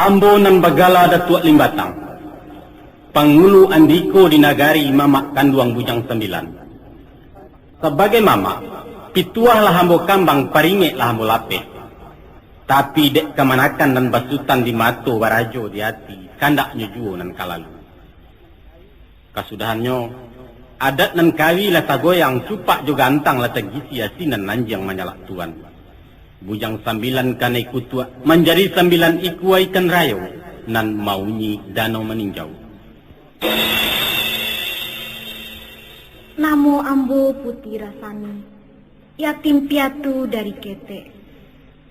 Ambo nan bagala Datuk Limbatang, Pangulu andiko di nagari Mamak Kanduang Bujang 9. Sebagai Mamak, pituah lah ambo kambang paringe lah ambo lapeh. Tapi dek kemanakan dan basutan di mato barajo di hati, kandaknya juo nan kalalu. Kasudahannya, adat nan kawi lah tagoyang cupak juga antang lah tegisi asinan nanjang menyalak tuan. Bujang 9 kanai kutua menjadi 9 ikuai ikan rayo nan maunyi danau meninjau. Namo ambo putih rasani, yatim piatu dari ketek.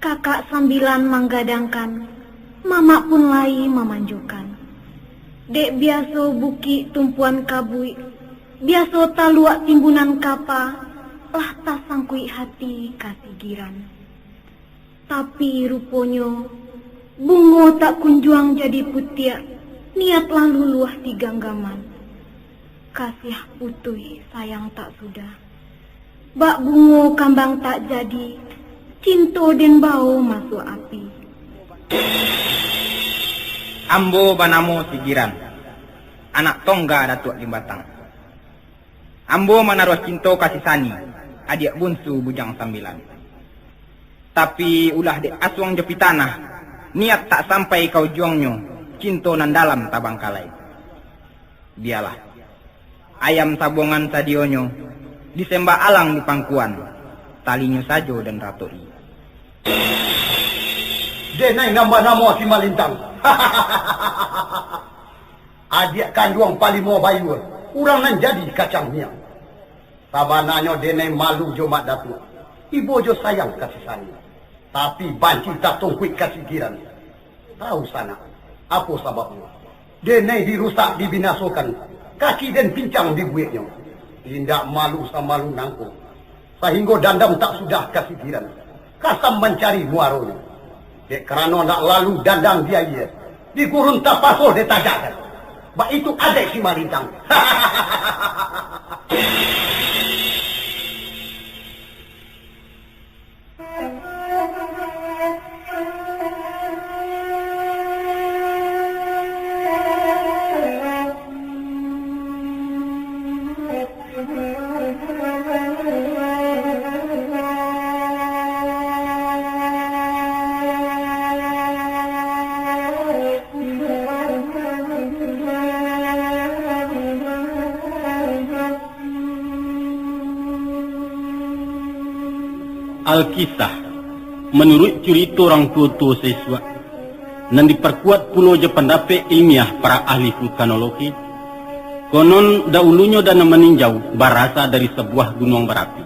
Kakak 9 manggadangkan, mama pun lai memanjukan. Dek biaso buki tumpuan kabui, biaso taluak timbunan kapa, lah tak sangkui hati kasih giran. Tapi ruponyo, bungo tak kunjuang jadi putiak, niat lalu luah di ganggaman. Kasih putui sayang tak sudah, bak bungo kambang tak jadi, cinto den bau masuk api. Ambo banamo sigiran, anak tongga Datuk Limbatang. Ambo menaruh cinto kasih sani, adik bunsu Bujang 9. Tapi ulah dek asuang jepi tanah, niat tak sampai kau juangnya, cinto nan dalam tabang kalai. Biarlah, ayam sabongan sadionyo, disembah alang di pangkuan, talinya sajo dan ratoi. Denai nama-nama si Malintang. Adik kanduang palimo bayu, urang nan jadi kacang miang. Sabananya denai malu jomat Datuk. Ibu jo sayang kasih sayang. Tapi banci tak tongkuit kasih giran. Tahu sana, apa sebabnya? Denai dirusak, dibinasokan. Kaki dan pincang dibuatnya. Tindak malu sama malu nangko. Sehingga dandam tak sudah kasih giran. Kasam mencari muaronya. Dek kerana nak lalu dandang dia ia. Di gurun tak pasal dia tagakan. Bak itu adik si Malintang. Alkisah menurut cerita orang tua siswa dan diperkuat pulau je pendapat ilmiah para ahli vulkanologi, konon dahulunya dana meninjau berasal dari sebuah gunung berapi.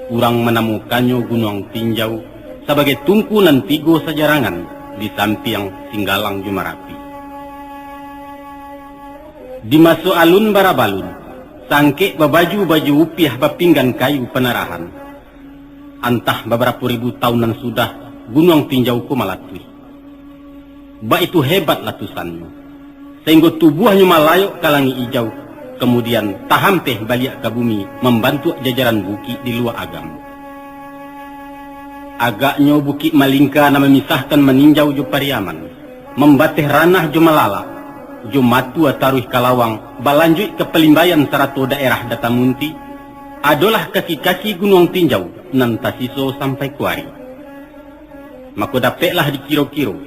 Orang menemukannya gunung tinjau sebagai tungku nan tigo sejarangan di samping Singgalang Jumarapi. Di masuk alun barabalun, sangke babaju-baju upiah bapinggan kayu penarahan. Antah beberapa ribu tahunan sudah gunung tinjau ku malatui. Ba itu hebat latusannya. Sehingga tubuhnya malayok kalangi hijau. Kemudian tahampeh balik ke bumi membantu jajaran buki di luar agam. Agaknya buki malingka na memisahkan meninjau jo pariaman. Membateh ranah jo malala. Jo matu ataruh kalawang balanjut ke pelimbayan serato daerah Datamunti. Adalah kaki-kaki gunung tinjau nan tasiso sampai kuari. Maka dapatlah dikiro-kiro.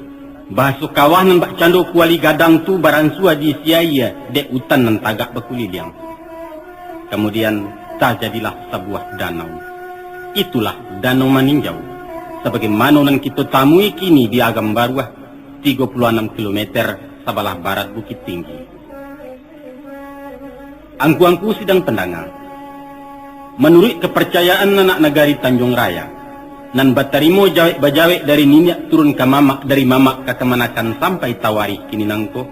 Bahasa kawah nan bak cando kuali gadang tu baransua di siaya dek utan nan tagak bekuliliang. Kemudian terjadilah sebuah danau. Itulah Danau Meninjau. Sebagaimana nan kita tamui kini di Agam Baruah 36 km sebelah barat Bukit Tinggi. Angku-angku sidang pendangan. Menurut kepercayaan anak negari Tanjung Raya, nan batarimo jawek-bajawek dari ninyak turun ke mamak, dari mamak ke kemanakan sampai tawari kini nangko,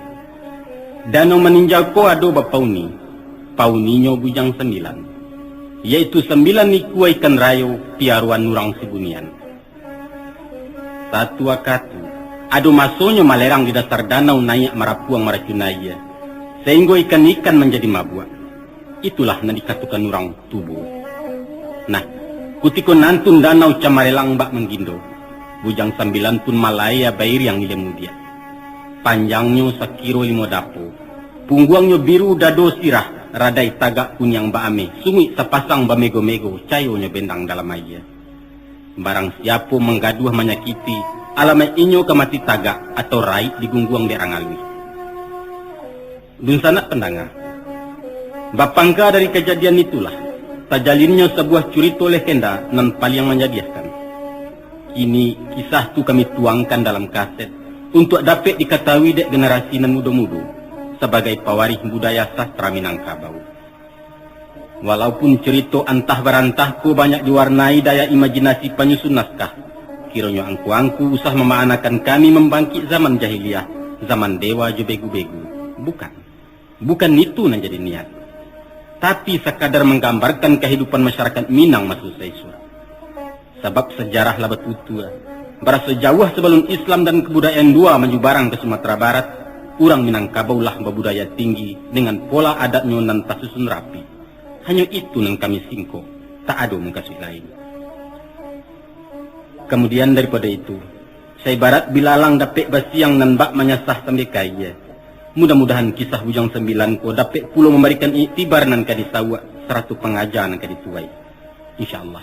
Danau Meninjau ko ado bapauni, pauninyo Bujang 9, yaitu 9 iku ikan rayo piaruan nurang sibunian. Satu akatu, ado masonyo malerang di dasar danau naik marapuang maracunaya, sehingga ikan-ikan menjadi mabua. Itulah yang dikatakan orang tubuh. Nah, kutiko nantun danau camarelang bak menggindo. Bujang 9 pun malaya bair yang nile mudia. Panjangnya sakiro 5 dapo. Pungguangnya biru dado sirah, radai tagak kunyang baame, sungit sepasang bamego-mego, cayonya bendang dalam aja. Barang siapa menggaduh menyakiti, alamai inyo kemati tagak atau rai di gungguang derangalui. Dun sanak pendengar. Bapangka dari kejadian itulah, tajalinnya sebuah cerita legenda nan paling menjadikan. Kini kisah itu kami tuangkan dalam kaset untuk dapat diketahui dek generasi nan muda-muda sebagai pewaris budaya sastra Minangkabau. Walaupun cerita antah barantah ku banyak diwarnai daya imajinasi penyusun naskah, kiranya angku-angku usah memaanakan kami membangkit zaman jahiliyah, zaman dewa jo begu-begu. Bukan itu yang jadi niat. Tapi sekadar menggambarkan kehidupan masyarakat Minang maksud saya. Sebab sejarah labat utua. Berasa jauh sebelum Islam dan kebudayaan dua menjubarang ke Sumatera Barat, orang Minangkabau lah berbudaya tinggi dengan pola adatnya nan tak susun rapi. Hanya itu yang kami singko, tak ada mengkasih lain. Kemudian daripada itu, saya barat bilalang dapet basiang nan bak menyasah sampai kaya. Mudah-mudahan kisah Bujang 9 ko dapat pulau memberikan iktibar nan kadisawa seratu pengajaran kadituai. InsyaAllah.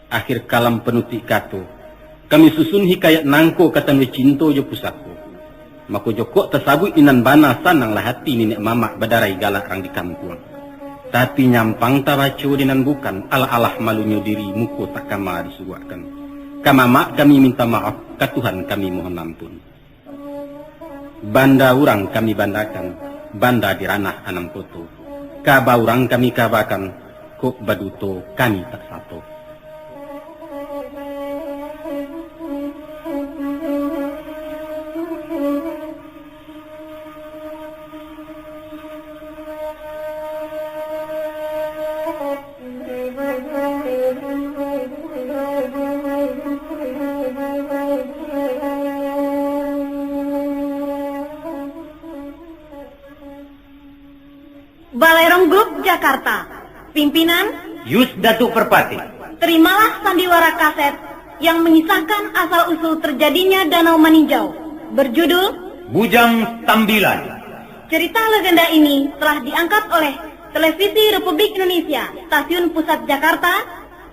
Akhir kalam penutik kato, kami susun hikayat nangko kata cinto jo pusako. Mako joko tersabut inan bana sanang lah hati nenek mamak badarai galak rang di kampung. Tapi nyampang tabaco dinan bukan ala-alah malunya diri muko tak kama disuguhkan. Kamamak kami minta maaf, ke Tuhan kami mohon ampun. Banda urang kami bandakan, banda di ranah anam koto. Kaba urang kami kabakan, kok baduto kami tak satu. Balerong Group Jakarta, pimpinan Yus Datuk Perpati. Terimalah sandiwara kaset yang mengisahkan asal-usul terjadinya Danau Maninjau, berjudul Bujang 9. Cerita legenda ini telah diangkat oleh Televisi Republik Indonesia, Stasiun Pusat Jakarta,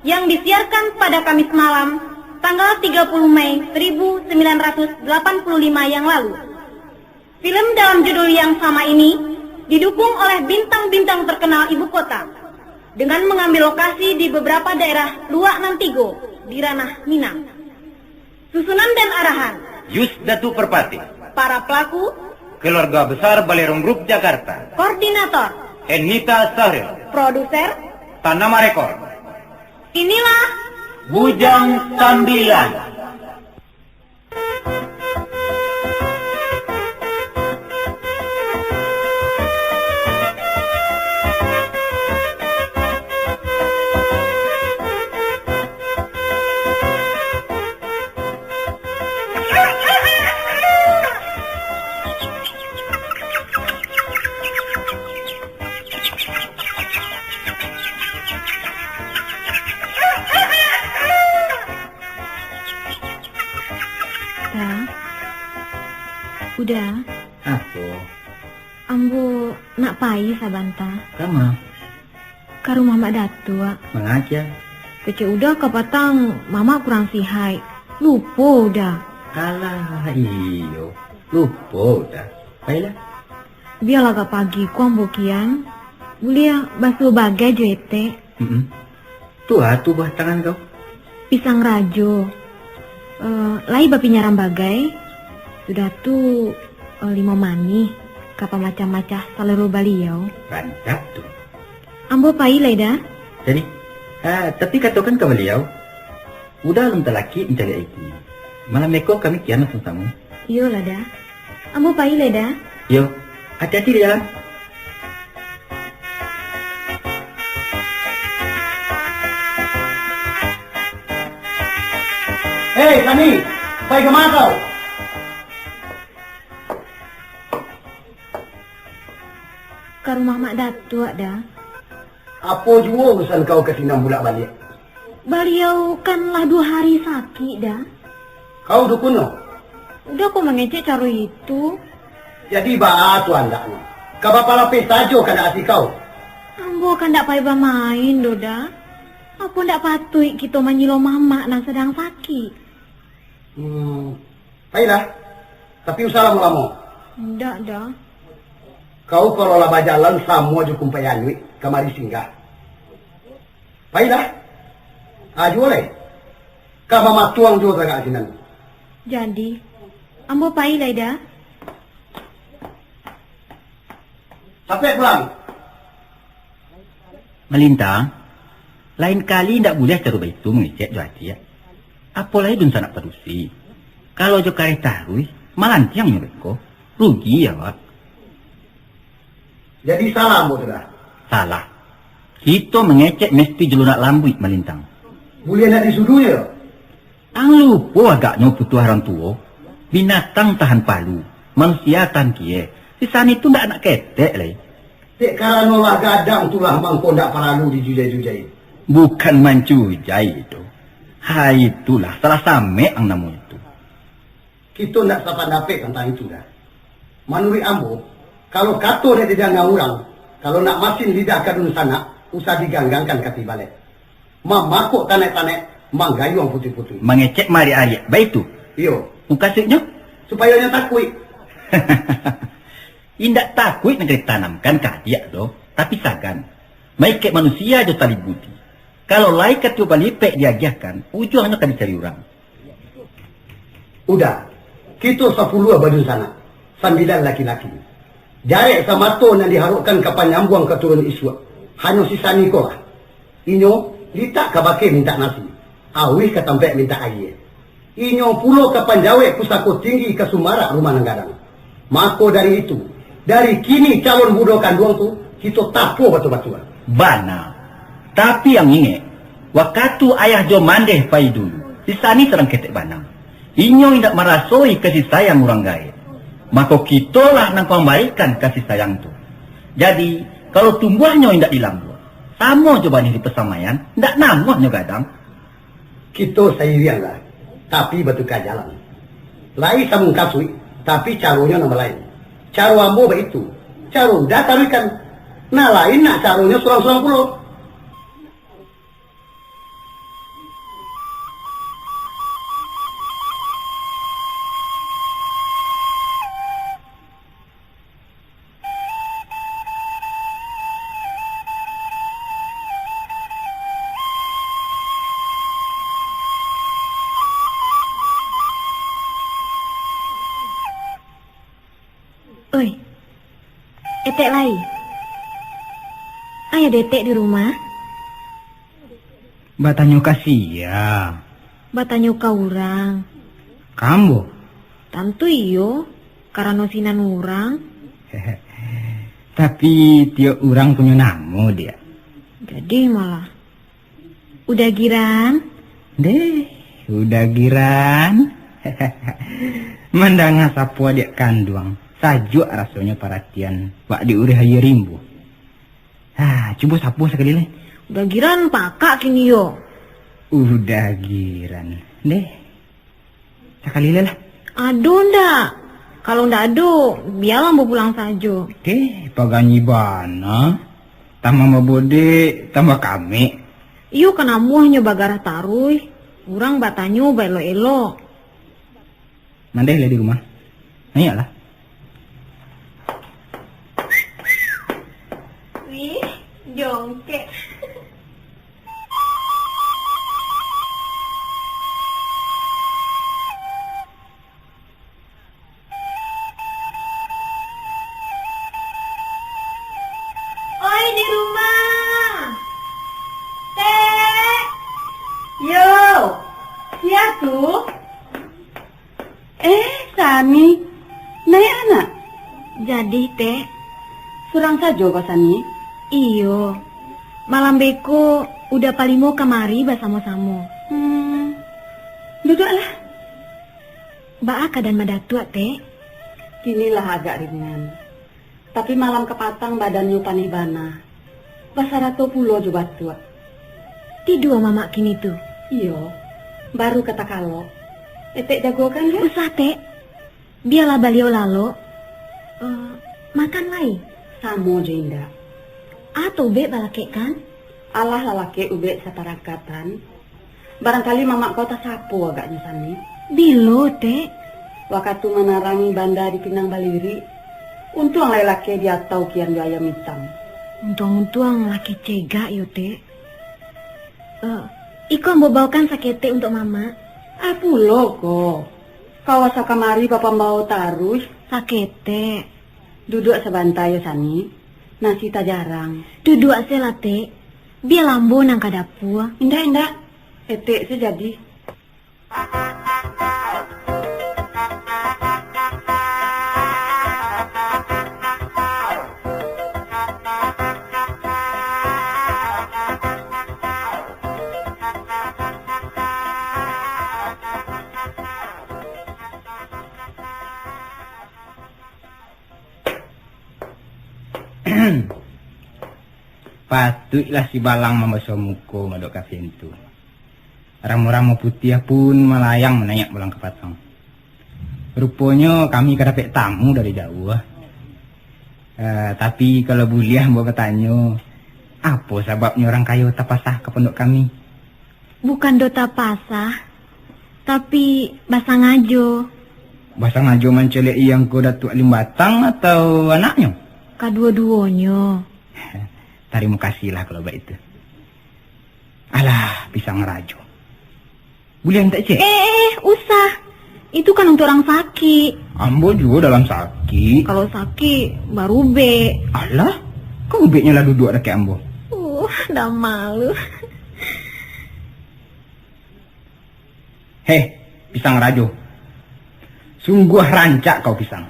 yang disiarkan pada Kamis malam, tanggal 30 Mei 1985 yang lalu. Film dalam judul yang sama ini didukung oleh bintang-bintang terkenal ibu kota dengan mengambil lokasi di beberapa daerah luak Nantigo di ranah Minang. Susunan dan arahan Yus Datuk Perpati. para pelaku, Keluarga Besar Balerong Group Jakarta. koordinator, Enita Sahril. produser. Tanama Rekor. Inilah Bujang 9. udah. Apa? Ambo nak pai sabanta. Kama? Ka rumah mak datua. Mengajar? Kece udah kapatang mama kurang sihai. Lupa udah. Alah, iyo. Lupa dah. Baiklah. Biarlah ke pagi ku ambo kian. Bulia basuh bagai jete. Tuh buah tangan kau. Pisang rajo. Lai bapi nyaram bagai. Sudah tu 5 mani. Kapa macam-macam salero baliau. Rancak tuh. Ambo pai leda. Jadi, tapi katakan ke beliau, udah lum telaki mencari iki. Malam meko kami kian langsung tamu. Iyo lada. Ambo pai leda. Yo, hati-hati di jalan. Hei, Sani, pai kemana kau? Ke rumah mak datua dah. Apa jua urusan kau ke sini bulak balik? Beliau kanlah 2 hari sakit dah. Kau dukun no? Udah kok mengecek cara itu. Jadi bah tu andaknya. Kabapa lapis saja kan asik kau. Ambo kan ndak payah main, Doda. Apa ndak patut kita menyilo mama yang sedang sakit. Baiklah. Tapi usaha lama-lama. Ndak dah. Kau kalau lah berjalan sama je kumpayan duit kemari singgah. Baiklah. Boleh. Kau mama tuang juga kat sini. Jadi, ambo payah dah. Sampai pulang. Melintang, lain kali ndak boleh cara itu mengecek juati ya. Apalagi dun sanak perusi. Kalau jo kare tarui, malantiang mereka. Rugi ya, Pak. Jadi salah ambo dah. Salah. Kita mengecek mesti jelunak lambut melintang. Boleh nak disuduh ya? Ang lupa agaknya putu orang tua. Binatang tahan palu, manusia tahan kie. Sisan itu ndak nak ketek leh. Tek karena lah gadang tulah mangko ndak perlu dijujai-jujai. Bukan mencujai itu. Hai itulah salah same ang namu itu. Kita ndak sapa dapet tentang itu dah. Menurut ambo, kalau kato dia dijangan orang, kalau nak masin lidah kadun sana, usah diganggangkan kati balik. Mamakuk tanek-tanek, manggayung putih-putih. Mengecek mari Arya, baik itu. Iyo. Mukasihnya? Supaya dia takut. Indak takut negeri tanamkan kadiak doh, tapi sagan. Maikek manusia jo tali budi. Kalau lai coba lipek diagiahkan, ujungnya kan dicari orang. Udah, kita 10 baju sana, 9 laki-laki. Jarek sama ton yang diharapkan kapan nyambung keturun iswa. Hanya sisa niko lah. Inyo, litak kabake minta nasi. Awih ketampek minta air. Inyo pulo kapan jawek pusako tinggi ke Sumarak rumah nenggadang. Mako dari itu, dari kini calon budokan duang tu, kita tapo batu-batuan. Bana. Tapi yang ingat, waktu ayah jo mandeh pai dulu, sisani serang ketek banang. Inyo indak merasoi kasih sayang orang gaib. Maka kita lah nang pembaikan kasih sayang tu. Jadi, kalau tumbuhnya indak hilang buah, sama coba nih di pesamaian, indak namuhnya gadang. Kita sayang lah, tapi betukar jalan. Lain sambung kasui, tapi caranya nama lain. Cara ambo itu, cara dah tarikan. Nah lain nak caranya surang-surang pulau. Oi, etek lai. Ayah detek di rumah. Batanyo kasih ya. Batanyo ka urang. Kamu? Tentu iyo, karena sinan urang. Tapi tiap orang punya nama dia. Jadi malah. Udah giran? Deh, udah giran. Mandang sapua dia kanduang. Sajuk rasanya perhatian Pak diurih hayu rimbu. Coba sapu sekali leh. Udah giran pakak kini yo. Udah giran. Deh. Sekali leh lah. Aduh ndak. Kalau ndak aduh, biarlah mau pulang saja. Paganyi bana. Tambah mabode, tambah kami. Iyo kena muahnya bagarah taruh. Urang batanyo elo-elo. Mandeh lah di rumah. Ayolah. Jongkek. Oi di rumah. Teh. Yo. Siap tuh. Sani. Naik anak. Jadi teh. Surang saja Pak Sani. Iyo, malam beko udah palimo kemari bersama-sama. Duduklah. Mbak Aka dan Madatua teh. Kinilah agak ringan. Tapi malam kepatang badannya panibana. Basarato pulo juga tua. Di dua mama kini tuh. Iyo, baru kata kalau. Etek jago kan ya? Usah teh, Biarlah beliau lalu. Makan lai. Samo jo indah. Atau be balakek kan? Allah lalake ube satarakatan. Barangkali mamak kau tak sapu agaknya Sani. Bilo, Dek. Waktu menarangi banda di Pinang Baliri. Untung lelaki dia tahu kian di ayam hitam. Untung-untung laki cegak yo, Dek. Iko mau bawakan sakete untuk mama. Pulo kok. Kau asa kamari papa mau tarus. Sakete. Duduk sebantai ya Sani. Nasi tak jarang. Duduk selate. Biar lambo nang ka dapur. Indah. Etek sejadi. Patutlah si Balang membasuh muka ngadok ka pintu. Ramu-ramu putih pun melayang menayak pulang ke Patang. Rupanya kami kedapet tamu dari jauh. Tapi kalau buliah mau bertanya, apa sebabnya orang kayu tapasah ke pondok kami? Bukan dota pasah, tapi basah ngajo. Basah ngajo mencelik yang kau Datuk Alim Batang atau anaknya? Kedua-duanya. Terima kasihlah kalau baik itu. Alah, pisang rajo. Boleh tak cek? Usah. Itu kan untuk orang sakit. Ambo juga dalam sakit. Kalau sakit, baru be. Alah, kau ubeknya lah duduk ada kayak ambo. Dah malu. Heh, pisang rajo. Sungguh rancak kau pisang.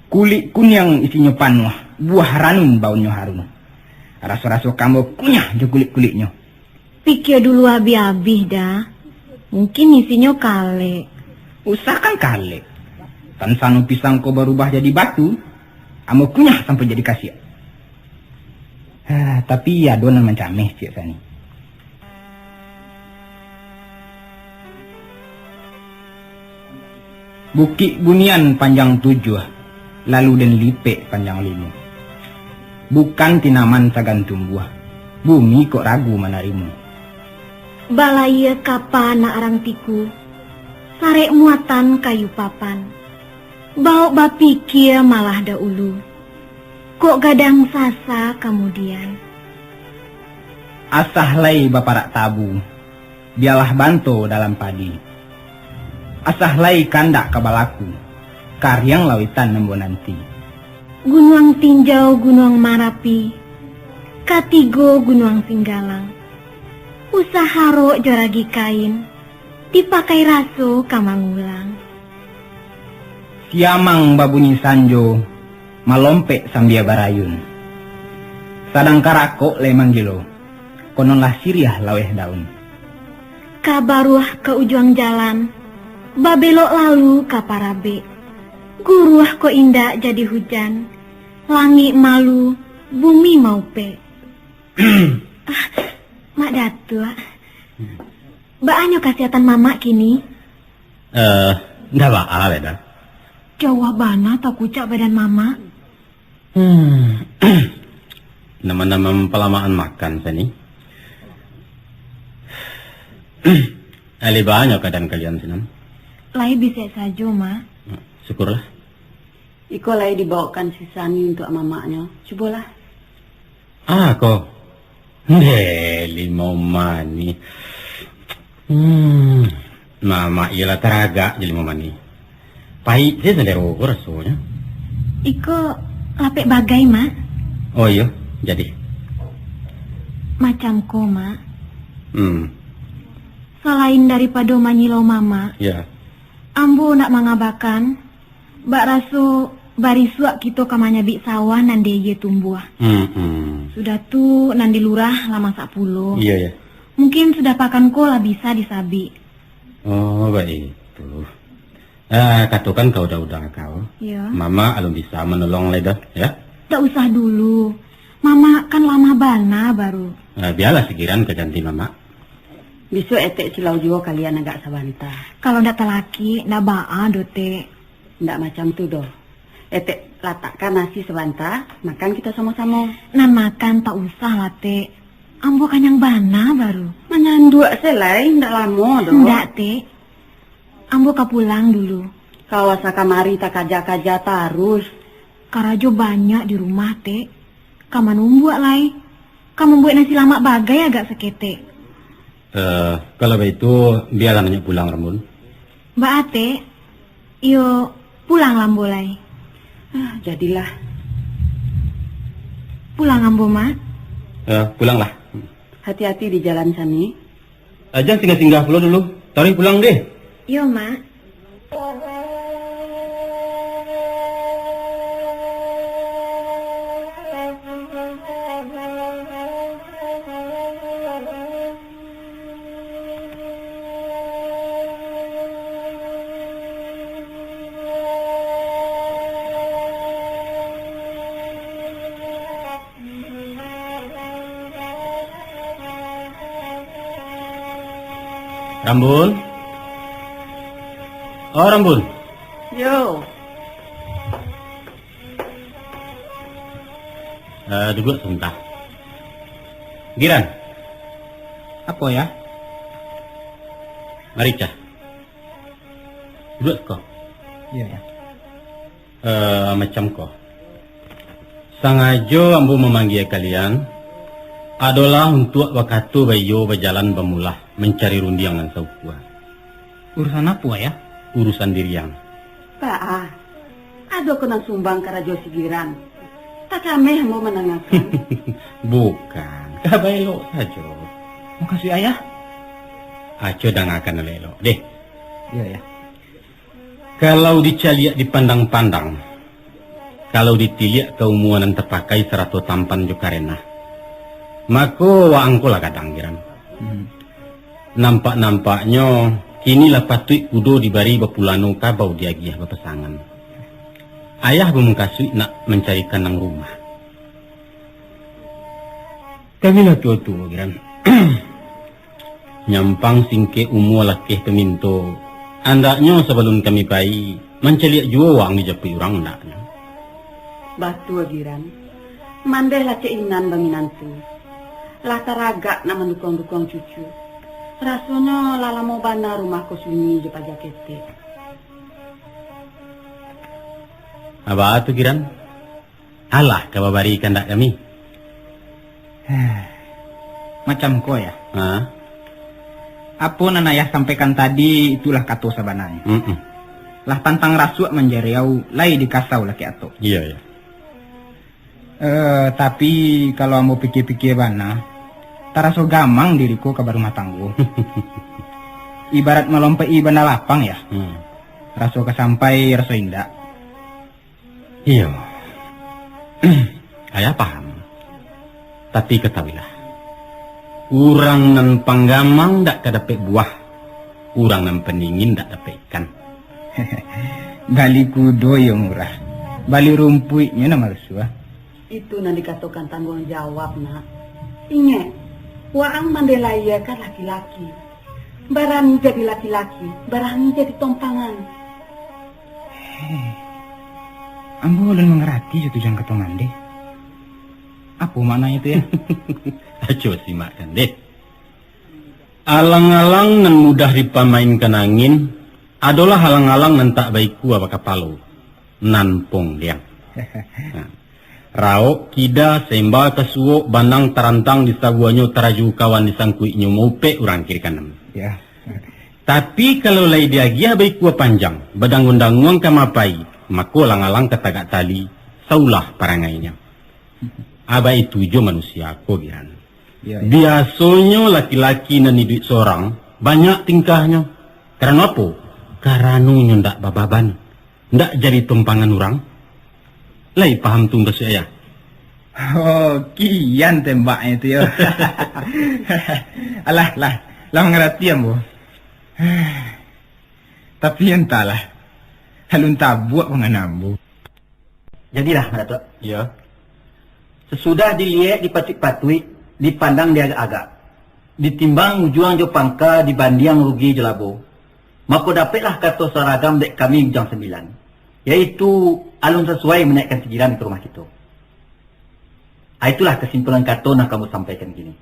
Kulit kun yang isinya panuh, buah ranum baunya harum. Rasa-rasa kamu kunyah je kulit-kulitnya. Pikir dulu habis-habis dah. Mungkin isinya kale. Usahakan kale. Tan sanu pisang kau berubah jadi batu, amo kunyah sampai jadi kasih. Tapi adonan mencameh cik Sani. Bukit Bunian panjang 7, lalu dan Lipe panjang 5. Bukan tinaman sagan tumbuh, bumi kok ragu menarimu. Balaya kapan nak arang tiku, sarek muatan kayu papan. Bau bapikir malah dahulu, kok gadang sasa kemudian. Asah lay baparak tabu, biarlah banto dalam padi. Asah lay kandak kabalaku, karyang lawitan nembo nanti. Gunung Tinjau, Gunung Marapi, Katigo, Gunung Singgalang. Usaharo joragi kain, dipakai raso kamangulang. Siamang babunyi sanjo, malompek sambia barayun. Sadang karako le manggilo, kononlah siriah laweh daun. Kabaruah ke ujung jalan, babelok lalu kaparabe. Guruah ko indah jadi hujan, langit malu, bumi mau pe. Mak Datuk, baanyo kesehatan mama kini? Nggak bakal ya. Jawah bana tak kucak badan mama? Nama-nama pelamaan makan Sani. Ali banyak keadaan kalian Sinan. Lai bisa saja, Mak. Syukurlah. Iko lagi dibawakan si Sani untuk mamaknya. Cobalah. Kok. Deli mau mani. Mama ialah teraga jadi mau mani. Pahit sih sendiri rasanya. Iko lapek bagai, Mak. Oh iya, jadi. Macamku, Mak. Selain daripada manyilo mama, Ya. ambo nak mangabakan, bak raso barisuak kita kamanya bik sawah nande ye tumbuh. Sudah tu nandi lurah lama 10. Iya ya. Mungkin sudah pakan ko lah bisa disabi. Oh baik itu. Katakan kau udah kau. Ya. Mama alum bisa menolong ledah ya. Tak usah dulu. Mama kan lama bana baru. Biarlah sekiran keganti mama. Besok etek silau juga kalian agak sabanta. Kalau ndak telaki, ndak baa dote. Ndak macam tu doh. Etek letakkan nasi sebentar, makan kita sama-sama. Nan makan tak usah lah, Tek. Ambo kan yang bana baru. Menyanduak selai, ndak lama doh. Ndak, Tek. Ambo ka pulang dulu. Kawasa kamari tak kaja-kaja tarus. Karajo banyak di rumah, Tek. Kaman umbuak lai. Kamu buat nasi lamak bagai agak seketek. Kalau begitu biarlah nanya pulang, Rambun. Mbak Ate, yo pulang lambo lai. Jadilah. Pulang ambo, Mak. Pulanglah. Hati-hati di jalan sani. Jangan singgah-singgah dulu. Tarik pulang deh. Yo, Mak. Rambun. Oh, Rambun. Yo. Duduk sebentar. Giran. Apa ya? Mari, Cah. Duduk kau. Iya ya. Macam kau. Sengaja ambo memanggil kalian adalah untuk waktu bayo berjalan bermulah mencari rundiang dan saukua. Urusan apa ya? Urusan diriang. Pak, ada kena sumbang karajo sigiran. Tak kami mau menanyakan. Bukan, kabailok saja. Makasih ayah. Aco dan akan elok deh. Iya ya. Kalau dicaliak dipandang-pandang, kalau ditiliak keumuan dan terpakai serato tampan juga renah, maka waangkolah kadang giran. Nampak-nampaknya kini lah patut kudo dibari bapulano kabau diagiah bapasangan. Ayah bemengkasui nak mencarikan nang rumah. Kami lah tua-tua giran. Nyampang singke umur lakih peminto. Andaknya sebelum kami bayi menceliak jua wang dijapi orang andaknya. Batu giran. Mandeh lah ceinan baminantu. Lah taragak nak mendukung-dukung cucu. Rasanya lala mau bana rumahku sunyi di pajak kete. Apa tu giran? Alah kababari kandak kami. Macam kau ya. Ha? Apa nan ayah sampaikan tadi itulah kata sabananya. Lah pantang rasuak menjariau lai dikasau laki ato. Iya ya. Tapi kalau mau pikir-pikir bana, taraso gamang diriku ke rumah tangguh. Ibarat melompai bana lapang ya. Raso kesampai raso indah. Iya. Ayah paham. Tapi ketahuilah. Urang nan panggamang dak kadapek buah. Urang nan peningin dak dapek ikan. Bali kudo yang murah. Bali rumpuinya nama resua. Itu nan dikatakan tanggung jawab nak. Ingat, waang mandelaya kan laki-laki. Barani jadi laki-laki, barani jadi tompangan. Ambo ulun mengerti itu jangan kata mande. Apa maknanya itu ya? Aco simakkan deh. Alang-alang nan mudah dipamainkan angin adalah halang-alang nan tak baikku apa kapalo. Nan pong liang. Raok kida sembal kesuo banang tarantang di saguanyo taraju kawan disangkuinyo mope urang kiri kanan. Ya. Tapi kalau lai dia gia baikku panjang, badang-undanguang kamapai, mako lang-alang ketagak tali, saulah parangainya. Aba itu jo manusia ko giran. Ya. Biasanya laki-laki nan hidup seorang banyak tingkahnya. Karena apa? Karanunyo ndak bababan, ndak jadi tumpangan orang. Lai paham tu saya. Oh, kian tembaknya itu ya. Alah, lah mengerti ambo. Tapi entahlah. Halun tabuak penganambo. Jadilah, Datuk. Ya. Sesudah dilihat dipatik-patui, dipandang dia agak-agak. Ditimbang juang jo pangka dibanding rugi jelabo. Maka dapatlah kata seragam dek kami jam 9. Yaitu alun sesuai menaikkan Segiran ke rumah kita. Itulah kesimpulan Kato yang kamu sampaikan gini.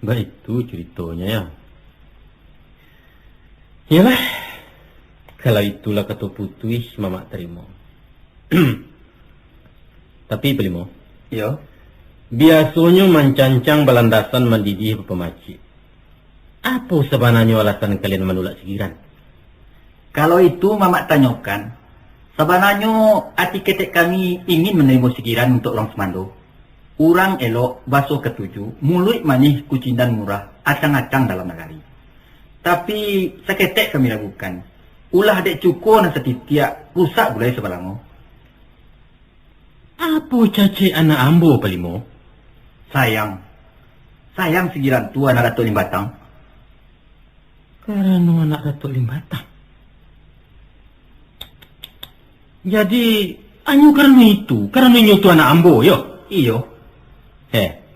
Baik itu ceritanya ya. Yalah, kalau itulah kata putih, Mama terima. Tapi Pelimo, Ya. biasanya mencancang balandasan mendidih pemaci. Apa sebenarnya alasan kalian menolak Segiran? Kalau itu Mamak tanyakan, sebenarnya hati ketek kami ingin menerima Segiran untuk orang Semando. Urang elok, baso ketujuh, mulut manis kucindan murah, acang-acang dalam negari. Tapi seketek kami ragukan. Ulah dek cukur na setitiak, rusak bulai sebalango. Apa cace anak ambo Pelimo? Sayang Segiran tua anak Datuk Limbatang. Karena anak Datuk Limbatang. Jadi, anyu karena itu anak ambo yo. Iyo,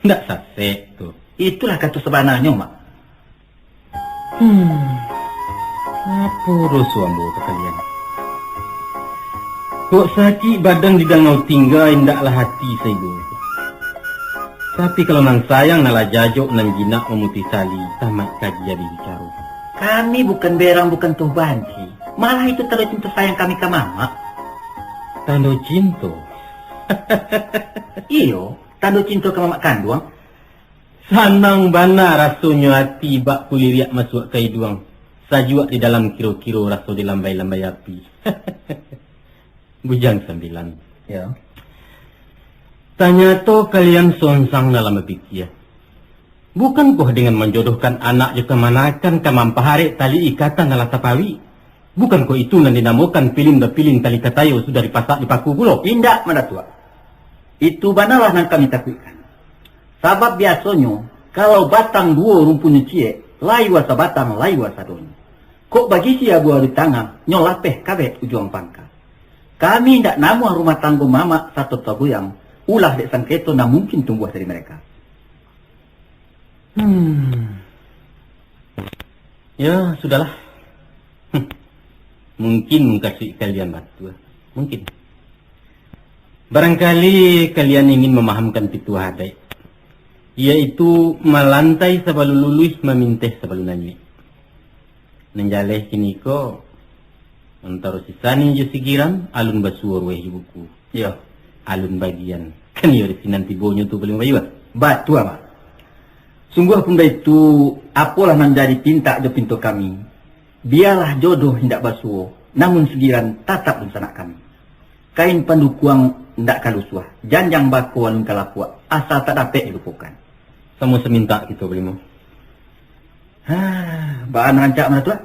Ndak sasek tuh. itulah kata sebenarnya, Mak. Apa rusuh ambo ke kalian? Kok sakit badan di dangau tinggal indaklah hati saibu. Tapi kalau nang sayang nala jajok nang jinak memuti sali tamat kaji jadi bicara. Kami bukan berang, bukan tuh banci. Malah itu tanda cinta sayang kami ke Mama. Tanda cinta. Iyo, tanda cinta ke Mama kandung. Sanang bana rasanya hati bak kuliriak masuk ke hidung. Sajuak di dalam kiro-kiro rasa di lambai-lambai api. Bujang 9. Ya. Tanya to kalian sonsang dalam berpikir. Bukan kok dengan menjodohkan anak juga manakan kamampahare tali ikatan dalam tapawi. Bukan kok itu yang dinamakan pilin tali katayo sudah dipasak di paku pulau. Indak mana tua. Itu banalah yang kami takutkan. Sabab biasanya kalau batang dua rumpun cie, lai wasa batang, lai wasa doni. Kok bagi si abu di tangan nyolapeh kabeh ujung pangka. Kami ndak namu rumah tangga Mama satu tabu yang ulah dek sangketo na mungkin tumbuh dari mereka. Ya, sudahlah. Mungkin kasih kalian batu. Mungkin. Barangkali kalian ingin memahamkan pitu hadai. Yaitu melantai sebelum lulus memintih sebelum nanya. Nenjaleh kini ko antara sisani jo Segiran alun basuor weh buku. Ya, Alun bagian. Kan ya di nanti bonyo tu paling bayu. batu ama. Sungguh pun itu apalah menjadi pinta jo pintu kami. Biarlah jodoh hendak basuo, namun Segiran tatap bersama kami. Kain pendukuang hendak kalusuah, janjang baku alun kalapua, asal tak dapat dilupakan. Sama seminta kita Pelimo. Bahan rancak mana tuan?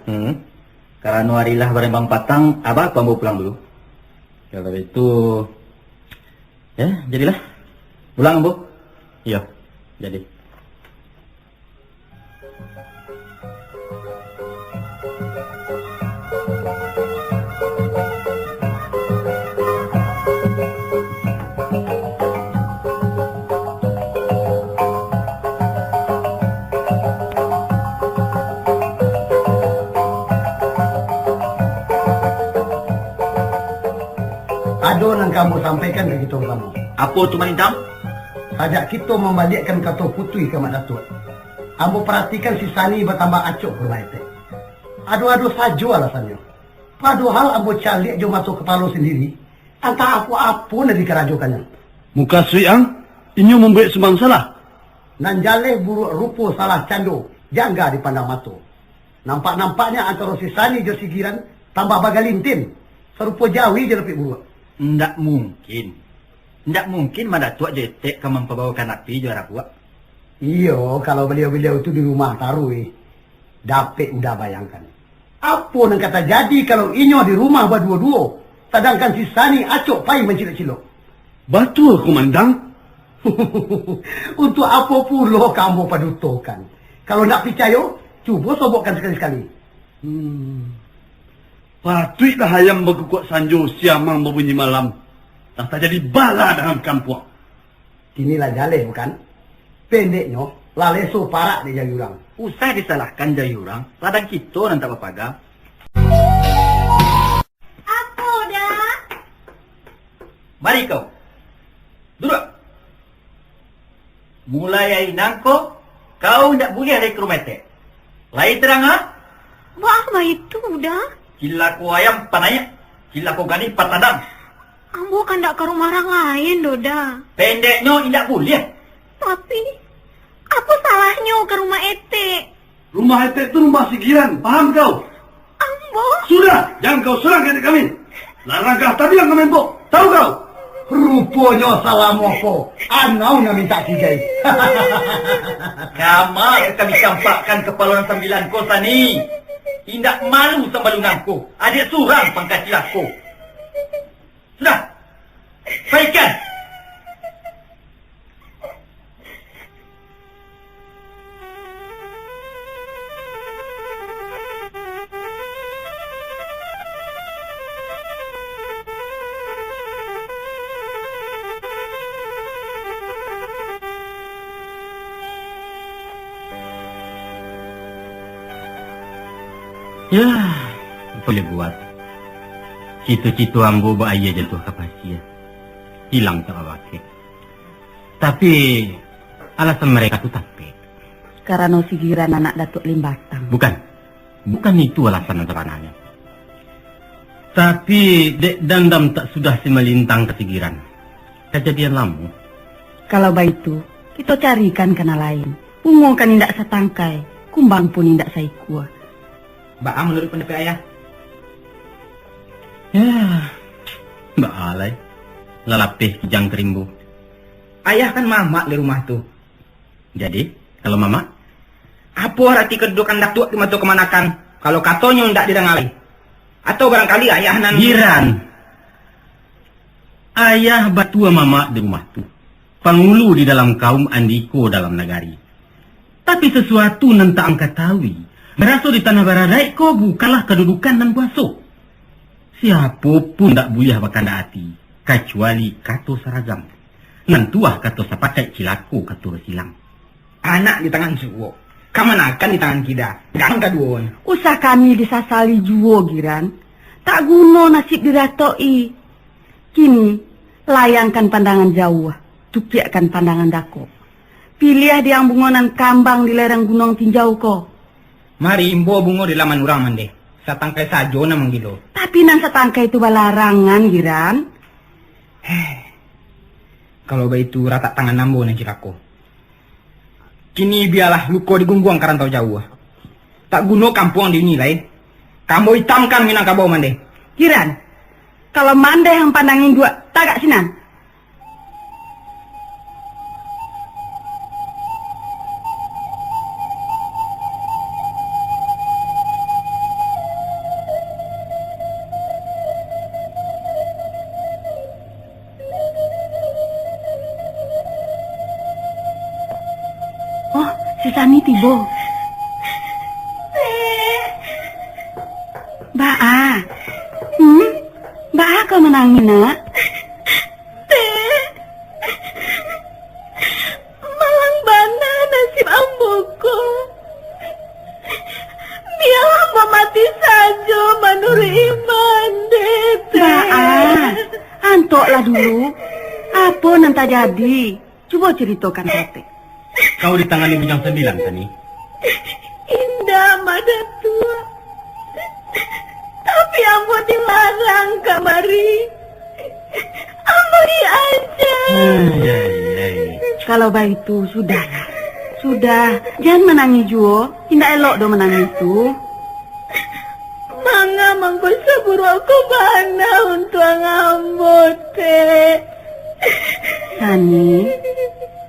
Karena harilah bareng patang, abah aku ambil pulang dulu. Kalau itu, ya jadilah. Pulang ambo? Iya, jadi. Ada yang kamu sampaikan ke kita kamu. Apa tu manintang? Sajak kita membalikkan kata putui ke Mak Datuk. Ambo perhatikan si Sani bertambah acuk ke rumah itu. Adu-adu saja alasannya. Padahal ambo calik jo masuk kepala sendiri. Entah apa-apa nak dikerajokannya. Muka Suyang, ini membuat sumang salah. Nan jaleh buruk rupa salah cando. Jangga dipandang mata. Nampak-nampaknya antara si Sani jo Segiran tambah bagalintin. Serupa jawi je lebih buruk. Ndak mungkin. Ndak mungkin mana tuak jetek kamu membawakan api juara buat. Iyo, kalau beliau-beliau itu di rumah tarui. Dapet udah bayangkan. Apa yang kata jadi kalau inyo di rumah berdua-dua. Sedangkan si Sani acok pai mencilok-cilok. Betul, Komandan. Untuk apa pula kamu padutokan? Kalau nak percaya, cuba sobokkan sekali-sekali. Patutlah hayam berkekuat sanjo siamang berbunyi malam. Tak jadi bala dalam kampung. Inilah jaleh bukan? Pendeknya, Laleso parak di jayurang. Usah disalahkan jayurang, ladang kita nanti papaga. Apa dah? Mari kau. Duduk. Mulai nangko, kau tidak boleh ada ke rumah teh. Lai terang ah? Bah itu dah. Kila ko ayam pananya, kila ko gani patadam. Ambo kan tak ke rumah orang lain, Doda. Pendeknya tidak boleh. Tapi, apa salahnya ke rumah Ete? Rumah Ete itu rumah Sigiran, paham kau? Ambo? Sudah, jangan kau serang Ete kami. Larangkah tadi yang kami empuk, tahu kau? Rupanya salah mopo. Anau na minta kijai. Kama kami campakkan kepala 9 kosa ni. Tidak malu sama lunangku. Adik surang pangkacilaku. Sudah. Baikkan. Ya, boleh buat. Citu-citu ambo bahaya jatuh kapasia. Hilang tak awake. Tapi alasan mereka tu tapi. Karena Sigiran anak Datuk Limbatang. Bukan itu alasan sebenarnya. Tapi Dek Dandam tak sudah si melintang kesigiran. Kejadian lamu. Kalau begitu, kita carikan kena lain. Ungu kan tidak setangkai, kumbang pun tidak saikua. Mbak Am menurut pendapat ayah. Ya, Mbak Alay. Lalapih kijang kerimbu. Ayah kan mama di rumah tuh. Jadi, kalau mama? Apa arti kedudukan datuk di mata kemanakan? Kalau katonyo ndak didengali. Atau barangkali ayah nan... Giran. Ayah batua mama di rumah tuh. Pangulu di dalam kaum Andiko dalam negari. Tapi sesuatu nan tak angkat tawi. Merasa di tanah baradai kau bukanlah kedudukan dan kuasa. Siapa pun tak boleh bakanda hati. Kecuali kato seragam. Nantuah kato sapakai cilaku kato silang. Anak di tangan suwo. Kamanakan di tangan kita. Gang kaduon. Usah kami disasali juo, Giran. Tak guna nasib diratoi. Kini, layangkan pandangan jauh. Tukiakan pandangan dako. Pilih di ambungonan kambang di lereng gunung tinjau ko. Mari imbo bungo di laman urang mande. Satangkai sajo na manggilo. Tapi nang satangkai itu balarangan, Giran. Kalau begitu rata tangan nambo na cilako. Kini biarlah luko digungguang karantau jauh. Tak guna kampung dinilai. Kamu hitamkan Minangkabau mande. Giran, kalau mande yang pandangin dua, tagak sinan. Sani tibo. Baa. Baa kau menangin nak? Malang bana nasib amboku. Biar hamba mati saja menurut iman Baa. Antoklah dulu. Apa nanti jadi? Coba ceritakan Tete. Kau ditangani bujang 9 tani. Indah mada tua. Tapi ambo dilarang kamari. Ambo aja. Kalau begitu sudahlah. Sudah, jangan menangis juo. Tidak elok do menangis itu. Mangga mangko saburu aku bana untuk ambo teh. Sani,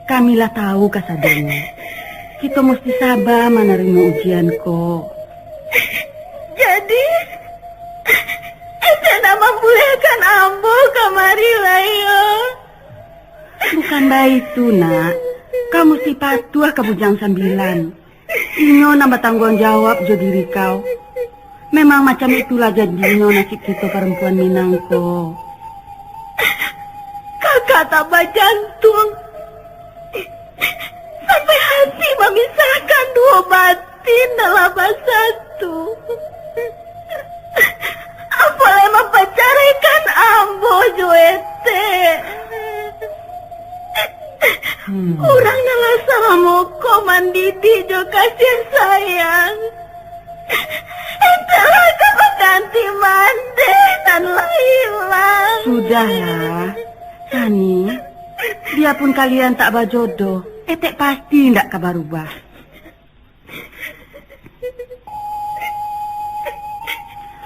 kamilah tahu kasadanya. Kita mesti sabar menerima ujian kok. Jadi, ente nak membolehkan ambo kamari layo. Bukan baik itu, nak. Kamu mesti patuh ke bujang 9. Inyo nambah tanggung jawab jo diri kau. Memang macam itulah jadinya nasib kita perempuan Minang kok. Kakak tambah jantung. Sampai hati memisahkan dua batin dalam satu. Apalagi mempercarikan ambo juete. Orang nalah sama moko mandidi jo kasih sayang. Itulah kepeganti mande dan hilang. Sudahlah, Sani. Biarpun kalian tak berjodoh, etek pasti ndak kabar ubah.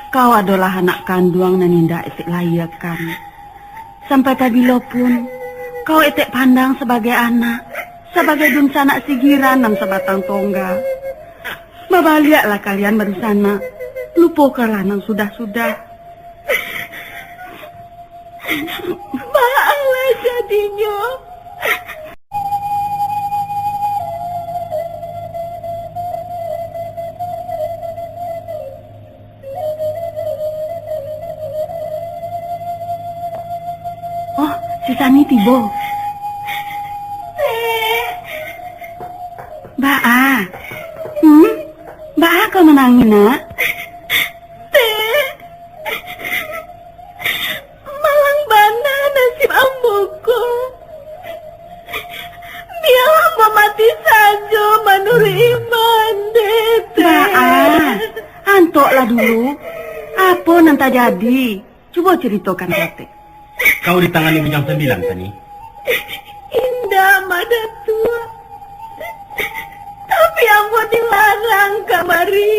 Kau adalah anak kandung dan indah etek layakan. Sampai tabilo pun, kau etek pandang sebagai anak, sebagai dunsanak sigiran dan sebatang tongga. Babaliaklah kalian bersana, lupakanlah nang sudah-sudah. Baiklah jadinya. Oh, si Sani tiba. Baa. Baa kau menangis nak? Malang bana nasib amboku. Biarlah mati saja menurut iman dete. Baa, antoklah dulu. Apa nanti jadi? Coba ceritakan Tete. Kau ditangani Bujang 9, Sani? Indah mada tua. Tapi ambo dilarang kamari.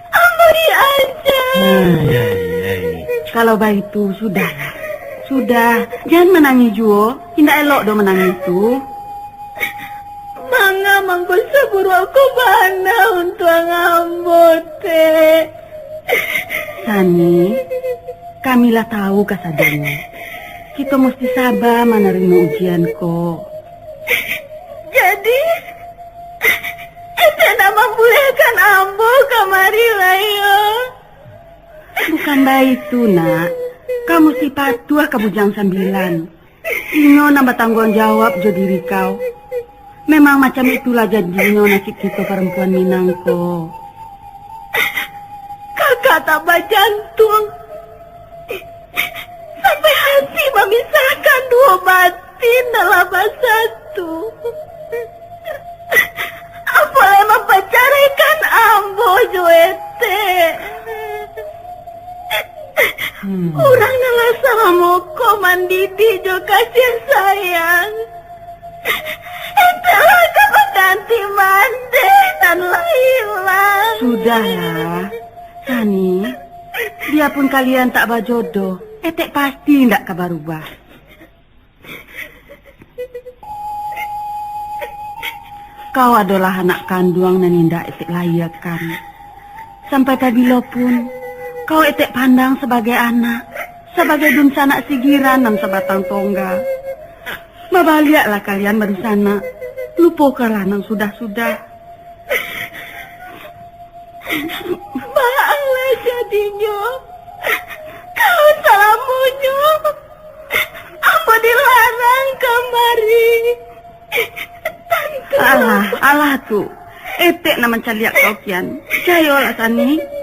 Ambo diancam. Kalau baik itu sudahlah. Sudah, jangan menangis juga. Tidak elok do menangis itu. Mangga mangko seburu aku bana untuk ambo teh. Sani, kamilah tahu kasadanya. Kita mesti sabar menerima ujian kok. Jadi, itu nak membolehkan ambo kamari layo. Bukan baik itu nak. Kamu si patuh ke Bujang 9. Inyo nambah tanggung jawab jo diri kau. Memang macam itulah jadinya nasib kita perempuan Minang kok. Kakak tambah jantung. Sampai hati memisahkan dua batin dalam satu. Apalagi mempercarikan ambo juete. Orang nalah sama moko mandidi jo kasih sayang. Itulah kepeganti mande dan hilang. Sudahlah, Sani. Biarpun kalian tak berjodoh, etek pasti ndak kabar ubah. Kau adalah anak kandung dan indah etek layakan. Sampai tabilo pun, kau etek pandang sebagai anak, sebagai dunsanak sigiran dan sebatang tongga. Babaliaklah kalian bersana, lupakanlah nang sudah-sudah. Baiklah jadinya. Kau salah munyo. Apa dilarang kamari? Alah tu. Etek nama caliak kau kian. Cayolah Sani.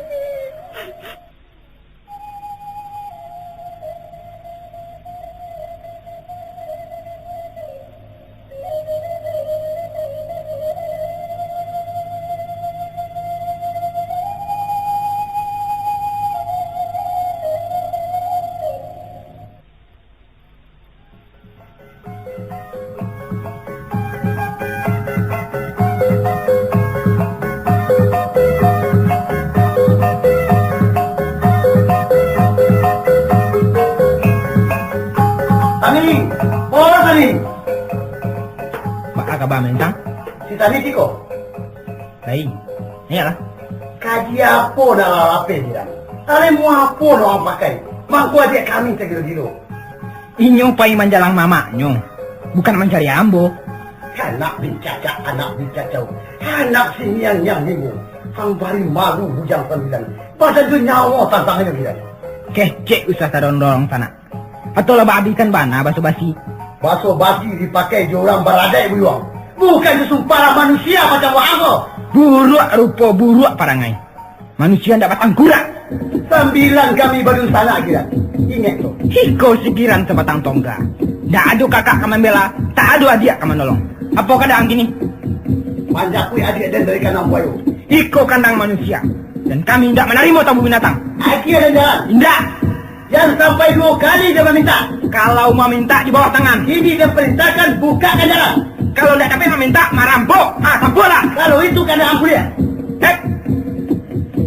Kabar mentang? Si Tani Tiko. Baik. Iyalah. Kaji apa dah apa dia? Ale mu apa orang pakai? Mangku aja kami tegelo-gelo. Inyo pai manjalang mama nyo. Bukan mencari ambo. Anak bincacak, anak bincacau. Anak sini yang minggu. Hang bari malu Bujang 9. Pasal tu nyawa tantangnya dia. Kecek usah tadondong sana. Atau lah babikan bana basuh basi. Basuh basi dipakai je orang beradai beruang. Bukan justru para manusia macam wahamo. Buruk rupa buruk parangai. Manusia ndak batang kurak. 9 kami baru sana Giran. Ingat tu. Hiko Sigiran sebatang tongga. Ndak ada kakak kaman bela, tak ada adik kaman nolong. Apa keadaan gini? Manjakui adik dan dari kanang buayu. Iko kandang manusia. Dan kami tidak menerima tamu binatang. Aki ada jalan. Tidak. Yang sampai 2 kali dia meminta. Kalau meminta di bawah tangan. Ini dia perintahkan bukakan jalan. Kalau tidak dapat meminta, marampok. Sampulah. Kalau itu kandang aku dia. Hei.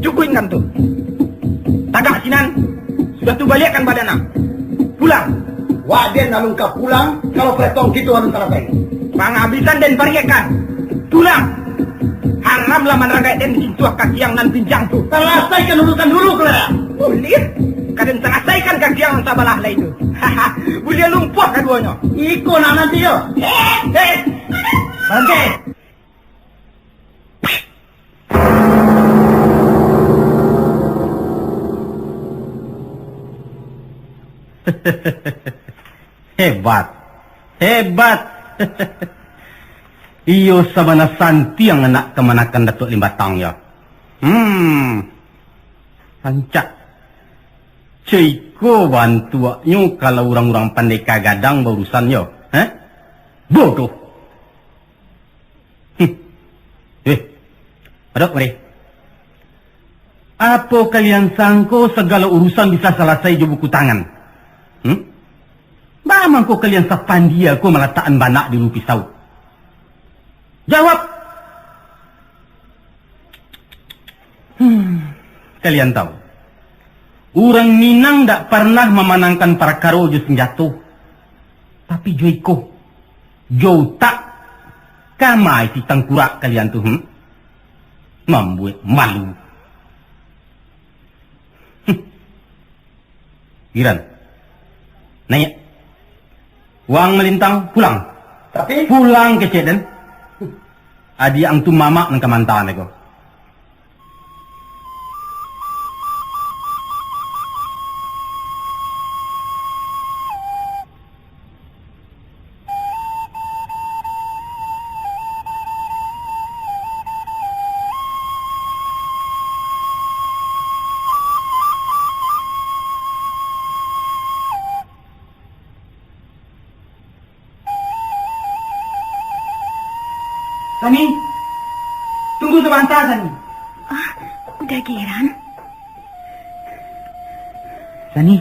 Cukuin kan tu. Tagak sinan. Sudah tu balikkan badannya. Pulang. Waden alung ka pulang. Kalau petong gitu harus selesai. Penghabisan dan pariakan. Pulang. Haramlah menerangkai dan disentuh kaki yang nan pinjang tu. Selesaikan urusan dulu, Clara. Boleh. Kadang selesaikan kaki yang sabalah lah itu. Boleh lumpuh keduanya. Iko nak nanti yo. Hei. Bangke. Hebat. Hebat. Iyo sabana santi yang anak kemanakan Datuk Limbatang ya. Rancak. Ciko bantuannya kalau orang-orang pandai kagadang berurusan yo. Bodoh. Padok mari. Apa kalian sangko segala urusan bisa selesai di buku tangan? Bagaimana kau kalian sepandia kau meletakkan banak di lu pisau? Jawab. Kalian tahu, orang Minang tak pernah memenangkan perkara jo senjata. Tapi Joiko, Jo tak kamai si tengkurak kalian tuh, membuat malu. Giran, nanya, uang melintang pulang. Tapi pulang ke Ceden. Adi ang tumama ng kamantahan ko. Sani, tunggu sebentar Sani. Udah Giran? Sani,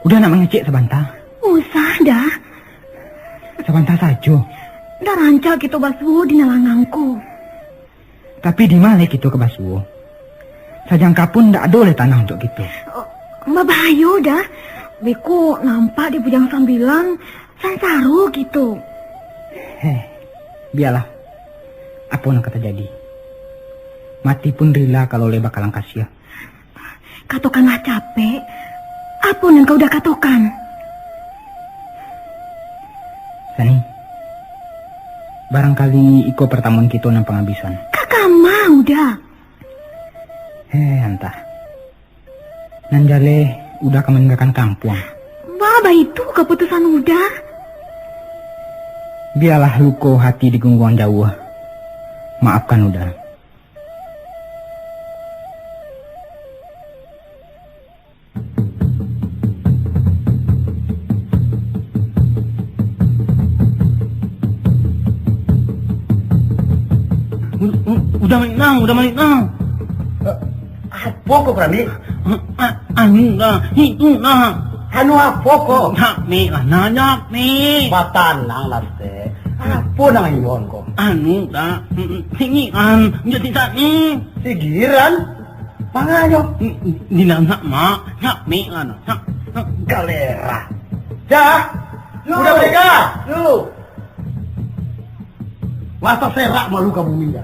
udah nak mengecek sebentar. Usah dah. Sebentar saja. Dah rancak kita basuh di nalangangku. Tapi di mana kita ke basuh? Sajangka pun tak ada oleh tanah untuk kita. Babahayo dah. Beko nampak di bujang sambilan sansaru gitu. Biarlah. Apa yang kata jadi? Mati pun rela kalau le bakalan kasih. Katokanlah capek. Apa yang kau udah katokan? Sani, barangkali iko pertemuan kita nang penghabisan. Kakak mau dah. Entah. Nanjale udah meninggalkan kampung. Baba itu keputusan udah. Biarlah luko hati di gangguan jauh. Maafkan udah. Udah balik nang. Apa kau berani? Anu dah, itu nah. Anu apa kau? Nak mi lah, nanya mi. Batanang laste. Apa nang iyon kau? Anu dah, ini jadi tak ni. Sigiran? Manganyo? Di nak mak, nak mi lah nak. Galera. Jah, udah mereka. Yuk. Masa serak malu kamu minda.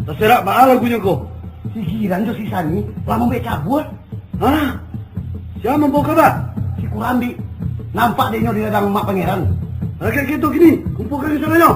Terserak mahal lagunya kau. Sigiran tu si Sani, lama be cabut. Hah? Siapa membawa kabar? Si Kurambi. Nampak dia di ladang mak pangeran. Kayak gitu gini, kumpulkan di sana.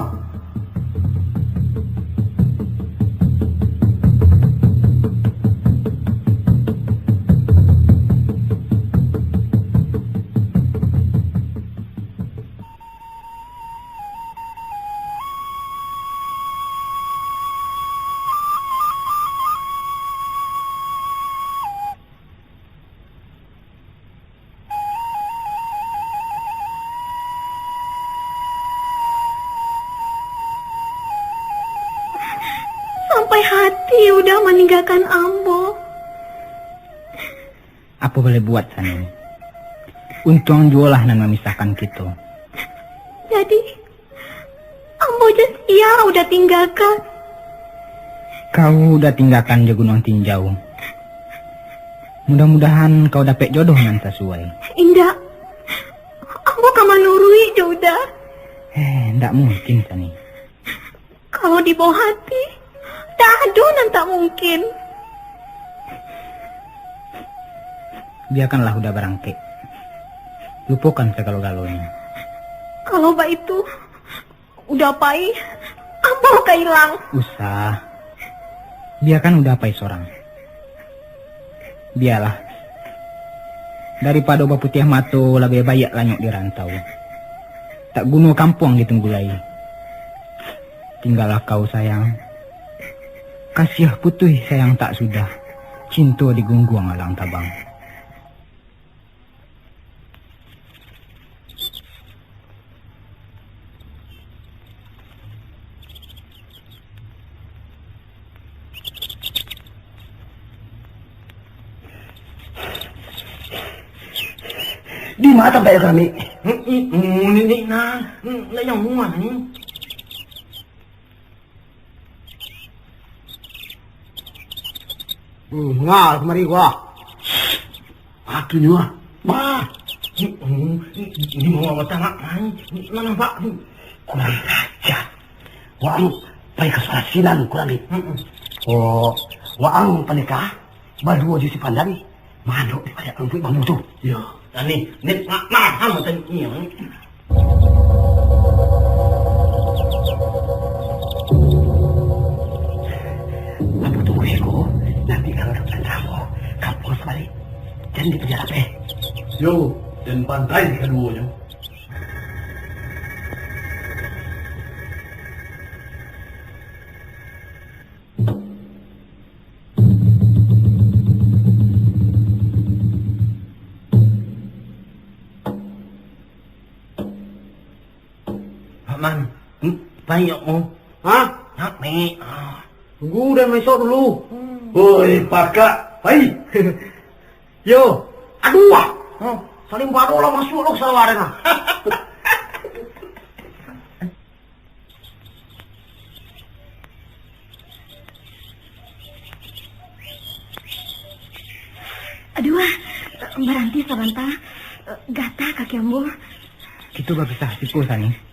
tinggalkan ambo. Apa boleh buat, Sani? Untung jualah nan memisahkan kita. Jadi, ambo ya udah tinggalkan. Kau udah tinggalkan je Gunung Tinjau. Mudah-mudahan kau dapat jodoh yang sesuai. Indah, ambo kamu nurui jodoh. Ndak mungkin, Sani. Kalau di bawah hati, tak ada nan tak mungkin. Biarkanlah udah berangkit. Lupakan segala-galanya. Kalau mbak itu udah pai, ambo kehilang. Usah. Biarkan udah pai seorang. Biarlah. Daripada obat putih mato lebih baik lanyok di rantau. Tak guna kampung ditunggulai. Tinggallah kau sayang. Kasih putih sayang tak sudah. Cinta digungguang alang tabang. Di mana tempat kami? Ini nah yang muat ni. Ngal kemari gua. Aku nyua. Ma. Ini mau apa tak main? Mana nampak? Kurang aja. Wang pai kesalasinan kurang ni. Oh, wang panikah. Berdua di si pandai. Manuk di pada rumput bambu tu. Ya. Ni hang macam ni. Aku tunggu Siko. Nanti kalau dah kamu, kamu harus balik. Jangan di penjara Yo, dan pantai keduanya. Man, banyak mo. Hah? Nak me. Tunggu dan besok dulu. Oi, pakak, hai. Yo, aduh. Saling baru lah masuk lo salah na. Aduh, berhenti sebentar. Gata kaki ambo. Kita berpisah siku, Sani.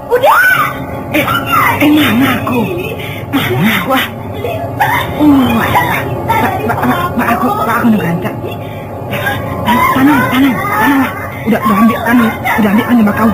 Udah. Mana aku? Mana wah? Mak aku nak gancak. Tangan lah. Udah ambil kan mak kau.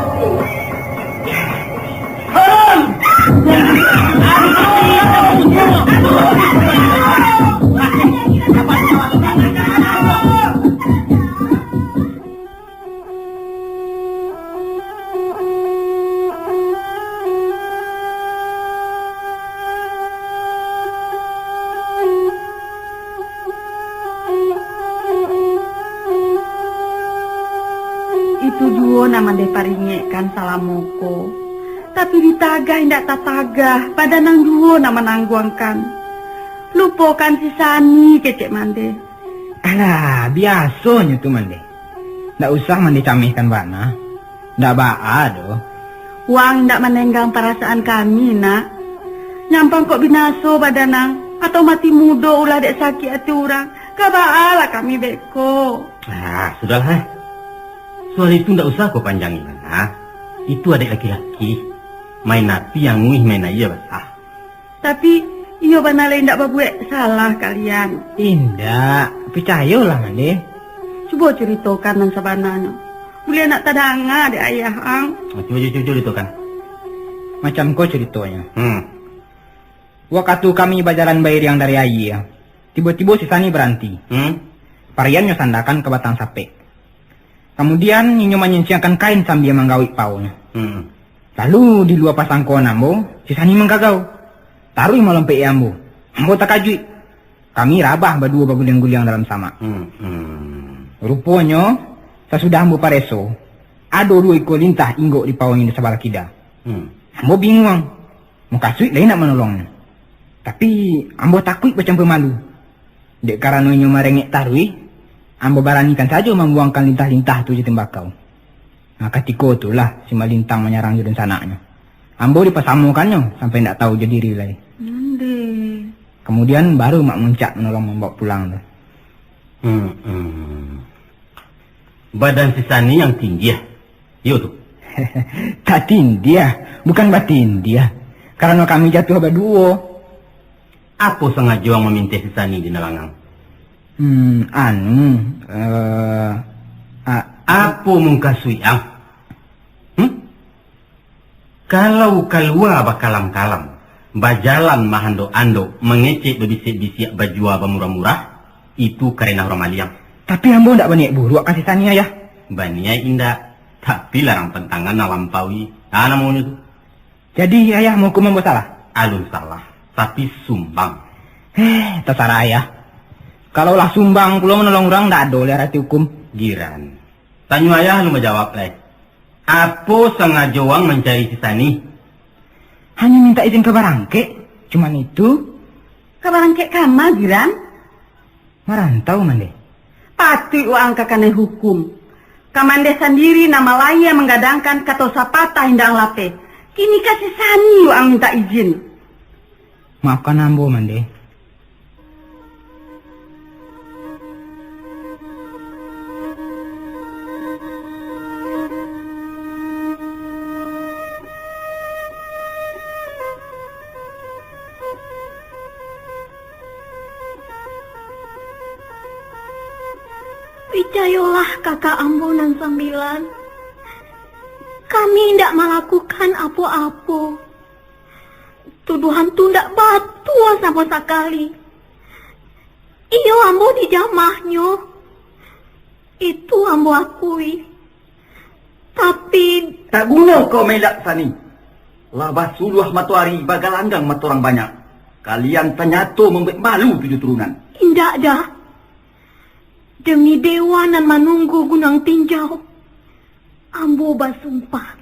Itu juga nama deparinge kan salamoko. Tapi ditagah indak tatagah pada nang juga nama nangguangkan. Lupakan si Sani kecek mande. Alah, biasanya tu mande. Ndak usah mandi camihkan bana. Ndak baa doh. Wang ndak menenggang perasaan kami nak. Nyampang kok binaso badanang atau mati muda ulah dek sakit hati orang. Kabaalah kami beko. Sudahlah. Soal itu ndak usah kau panjangin. Itu adik laki-laki. Main napi yang nguih main aja basah. Tapi iyo banale ndak babuek salah kalian. Indah, percayalah mande. Coba ceritakan nang sabananya. Boleh nak tadanga dek ayah ang. Coba itu kan. Macam kau ceritanya. Waktu kami bajaran bayar yang dari ayah. Tiba-tiba si Sani berhenti. Pariannya sandakan ke batang sape. Kemudian Nino menyincangkan kain sambil menggawik paunya. Lalu di luar pasang kona ambo, si Sani menggagau. Taruh melompe ambo. Ambo tak kajui. Kami rabah berdua berguling-guling dalam sama. Rupanya, sesudah ambo pareso, ada dua ekor lintah inggok di pawang di sebelah kida. Ambo bingung. Mau kasih lain nak menolongnya. Tapi ambo takut macam pemalu. Dek karena inyo marengek tarui, ambo baranikan saja membuangkan lintah-lintah tu je tembakau. Nah, ketika itulah si Malintang menyerang je dan sanaknya. Ambo dipasamukannya sampai tak tahu je diri lagi. Kemudian baru mak muncak menolong membawa pulang tu. Badan si Sani yang tinggi ya? Yo tu. Tak tinggi ya, bukan batin dia. Karena kami jatuh berdua. Apa sengaja orang meminta si Sani di Nalangang? Apa muka suiang? Kalau keluar bakalam-kalam, bajalan mahando-ando, mengecek bebisik-bisik bajua bermurah-murah, itu karena orang maliang. Tapi ambo ndak banyak buruk kasih Sani ya? Banyak indah, tapi larang pentangan lampaui. Namanya tu. Jadi ayah mau hukum ambo salah? Alun salah, tapi sumbang. Terserah ayah. Kalaulah sumbang pulau menolong orang ndak ada oleh rati hukum. Giran. Tanya ayah lu menjawab leh. Apa sengaja orang mencari si Sani? Hanya minta izin ke Barangke. Cuman itu. Ke Barangke kama, Giran? Merantau mande. Pati uang kakane hukum. Kamande sendiri nama lain menggadangkan kata sapata hindang lape. Kini kasih Sani uang minta izin. Maafkan ambo mande. Percayalah kakak Ambo dan Sambilan. Kami tidak melakukan apa-apa. Tuduhan tu tidak batua sama sekali. Iyo Ambo dijamahnya. Itu Ambo akui. Tapi... Tak guna kau melak Sani. Labah suluh matuari bagalanggang maturang banyak. Kalian ternyata membuat malu 7 turunan. Indak dah. Demi dewa nan menunggu gunung tinjau, Ambo basumpah.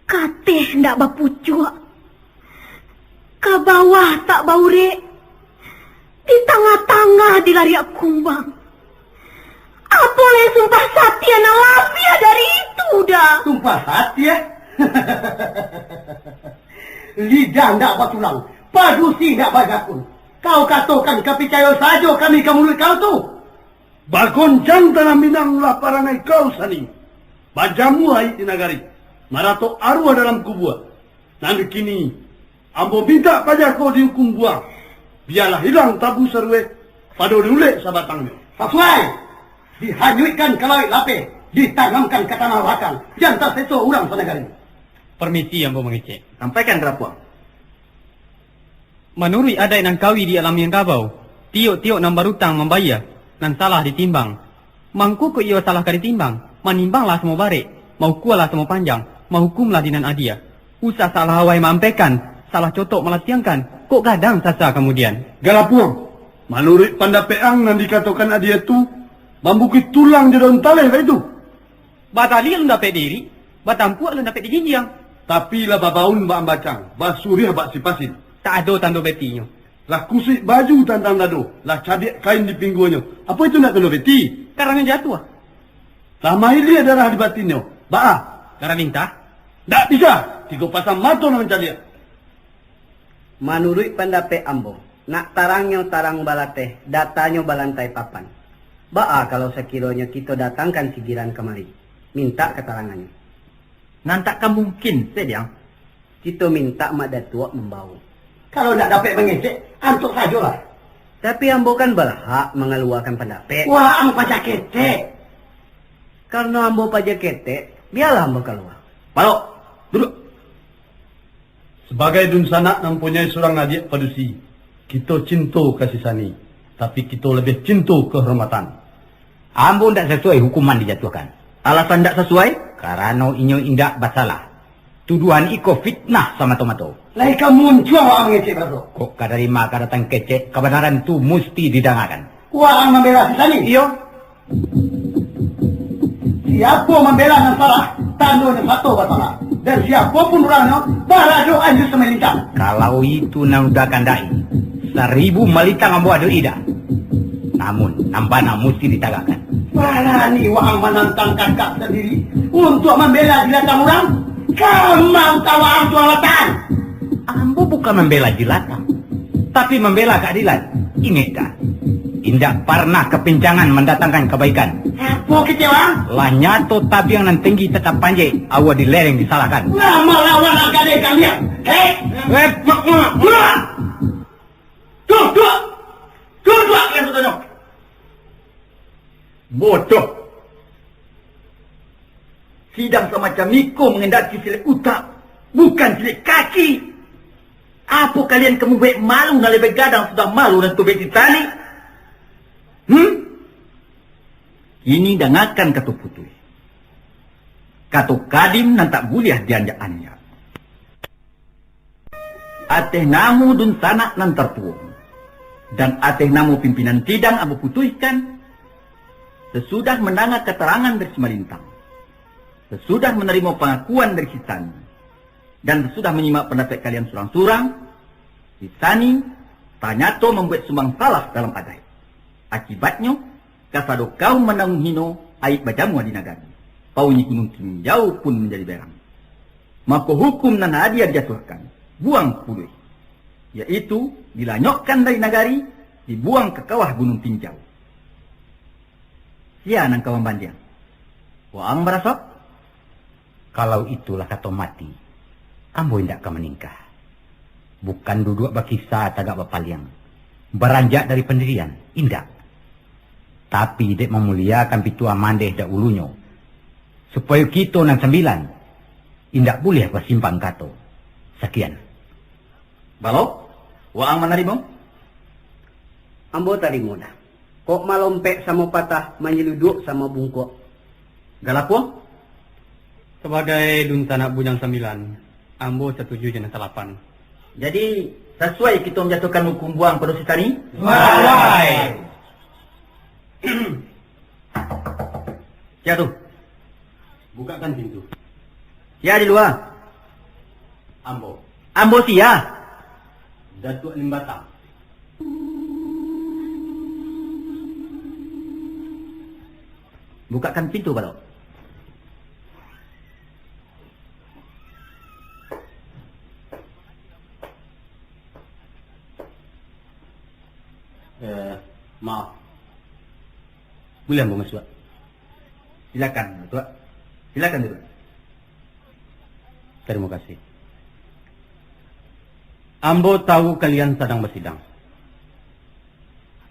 Kateh ndak bapucuk. Ke bawah tak baure. Di tengah-tengah dilariak kumbang. Apa le sumpah satya na lapia dari itu dah. Sumpah hati ya? Lidah ndak batulang. Padusi ndak bagakun. Kau katakan kepercaya saja kami ke mulut kau tu. Bagoncang tanah Minang lah parangai kau Sani. Bajamu hai di nagari. Marato arwah dalam kubua. Nanti kini ambo minta pajak kau dihukum buang. Biarlah hilang tabu serwe. Pada diulek sabatangnya. Sesuai. Dihanyutkan ke laut lapis. Ditanamkan ke tanah belakang. Jangan terseso orang senegari. Permisi Ambo mengecek. Sampaikan kerapuan. Menurut ada yang kawi di alam yang kabau, tiok-tiok nambar utang membayar, nan salah ditimbang. Mangku ke iyo salah ka ditimbang, manimbanglah semua barek, mau kualah semua panjang, mau hukumlah dinan adia. Usah salah hawai mampekan, salah cotok melatiangkan, kok gadang sasa kemudian. Galapuang, menurut pandapeang nan dikatakan adia tu, membukit tulang di daun taleh itu. Batali lu dapat diri, batampu lu dapat dijinjang. Tapi lah babaun bak ambacang, basuriah bak sipasin. Tak ada tanda betinya. Lah kusik baju tantang dado. Lah cadik kain di pinggulnya. Apa itu nak tanda beti? Karangan jatuh. Lah maili darah di batinnya. Ba'a. Darah lintah? Tak bisa. 3 pasang mata nak mencari. Menurut pendapat Ambo, nak tarangnya tarang balateh, datanya balantai papan. Ba'a kalau sekiranya kita datangkan si Giran kemari. Minta keterangannya. Nantakkan mungkin, Sediang. Kita minta mak datua membawa. Kalau nak dapat mengecek, antuk sajalah. Tapi Ambo kan berhak mengeluarkan pendapat. Wah, ang pajak ketek. Karena Ambo pajak ketek, biarlah Ambo keluar. Balok, duduk. Sebagai dunsanak mempunyai seorang adik padusi, kita cinta kasih Sani. Tapi kita lebih cinta kehormatan. Ambo tidak sesuai hukuman dijatuhkan. Alasan tidak sesuai, karena inyo indak basalah. Tuduhan iko fitnah sama tomato. Laika muncul orang mengecek bro. Kok kadarima datang kecek, kebenaran tu mesti didangakan. Wah, ang membela si Sani. Iyo. Siapa membela yang salah? tandonya satu batala. Dan siapapun orangnya, barajo anjur semelintang. Kalau itu udah kandai, 1000 melintang ambo ada ida. Namun, nampana mesti ditagakkan. Berani wang menantang kakak sendiri untuk membela jilatan orang? Kamau tawang tualatan. Ambo bukan membela jilatan, tapi membela keadilan. Ingat dah, indak pernah kepincangan mendatangkan kebaikan. Apa kecewa? Lah nyato tabiang nan tinggi tetap panjai, awa di lereng disalahkan. Lama lawan agade kalian. Tuh, kalian sudah. Bodoh. Sidang semacam Niko mengendaki silik utak, bukan silik kaki. Apa kalian kamu baik malu na lebih gadang sudah malu dan tubek ditani? Ini dangakan katu putui. Katu kadim nan tak buliah dianjaannya. Ateh namu dun sanak nan tertuang. Dan ateh namu pimpinan sidang abu putuhkan. Sesudah mendengar keterangan dari Semalintang. Sesudah menerima pengakuan dari Sisani. Dan sesudah menyimak pendapat kalian surang-surang. Sisani tanyato membuat sumbang salah dalam adai. Akibatnya, kasado kau menanggung hino aib bajamu di nagari. Paunya gunung tinjau pun menjadi berang. Maka hukum nan hadiah dijatuhkan. Buang puluh. Yaitu dilanyokkan dari nagari, dibuang ke kawah gunung tinjau. Ya nang kawan bandiang. Waang merasok? Kalau itulah kata mati, ambo indak ka meningkah. Bukan duduk bakisah tagak bapaliang. Beranjak dari pendirian, indak. Tapi dek memuliakan pitua mandeh dak ulunyo. Supaya kita nang 9, indak boleh bersimpang kato. Sekian. Balok, waang menerima? Ambo tadi mudah. Kok malompek sama patah, menyeluduk sama bungkuk. Galakwa? Sebagai duntanak bujang 9, ambo setuju jenis 8. Jadi, sesuai kita menjatuhkan hukum buang pada Sisani? Sesuai. Ya tuh. Bukakan pintu. Ya di luar. Ambo. Ambo sia. Datuk Limbatang. Bukakan pintu, Balok. Maaf. Boleh ambo masuk? Silakan, Tuan. Silakan, Tuan. Terima kasih. Ambo tahu kalian sedang bersidang.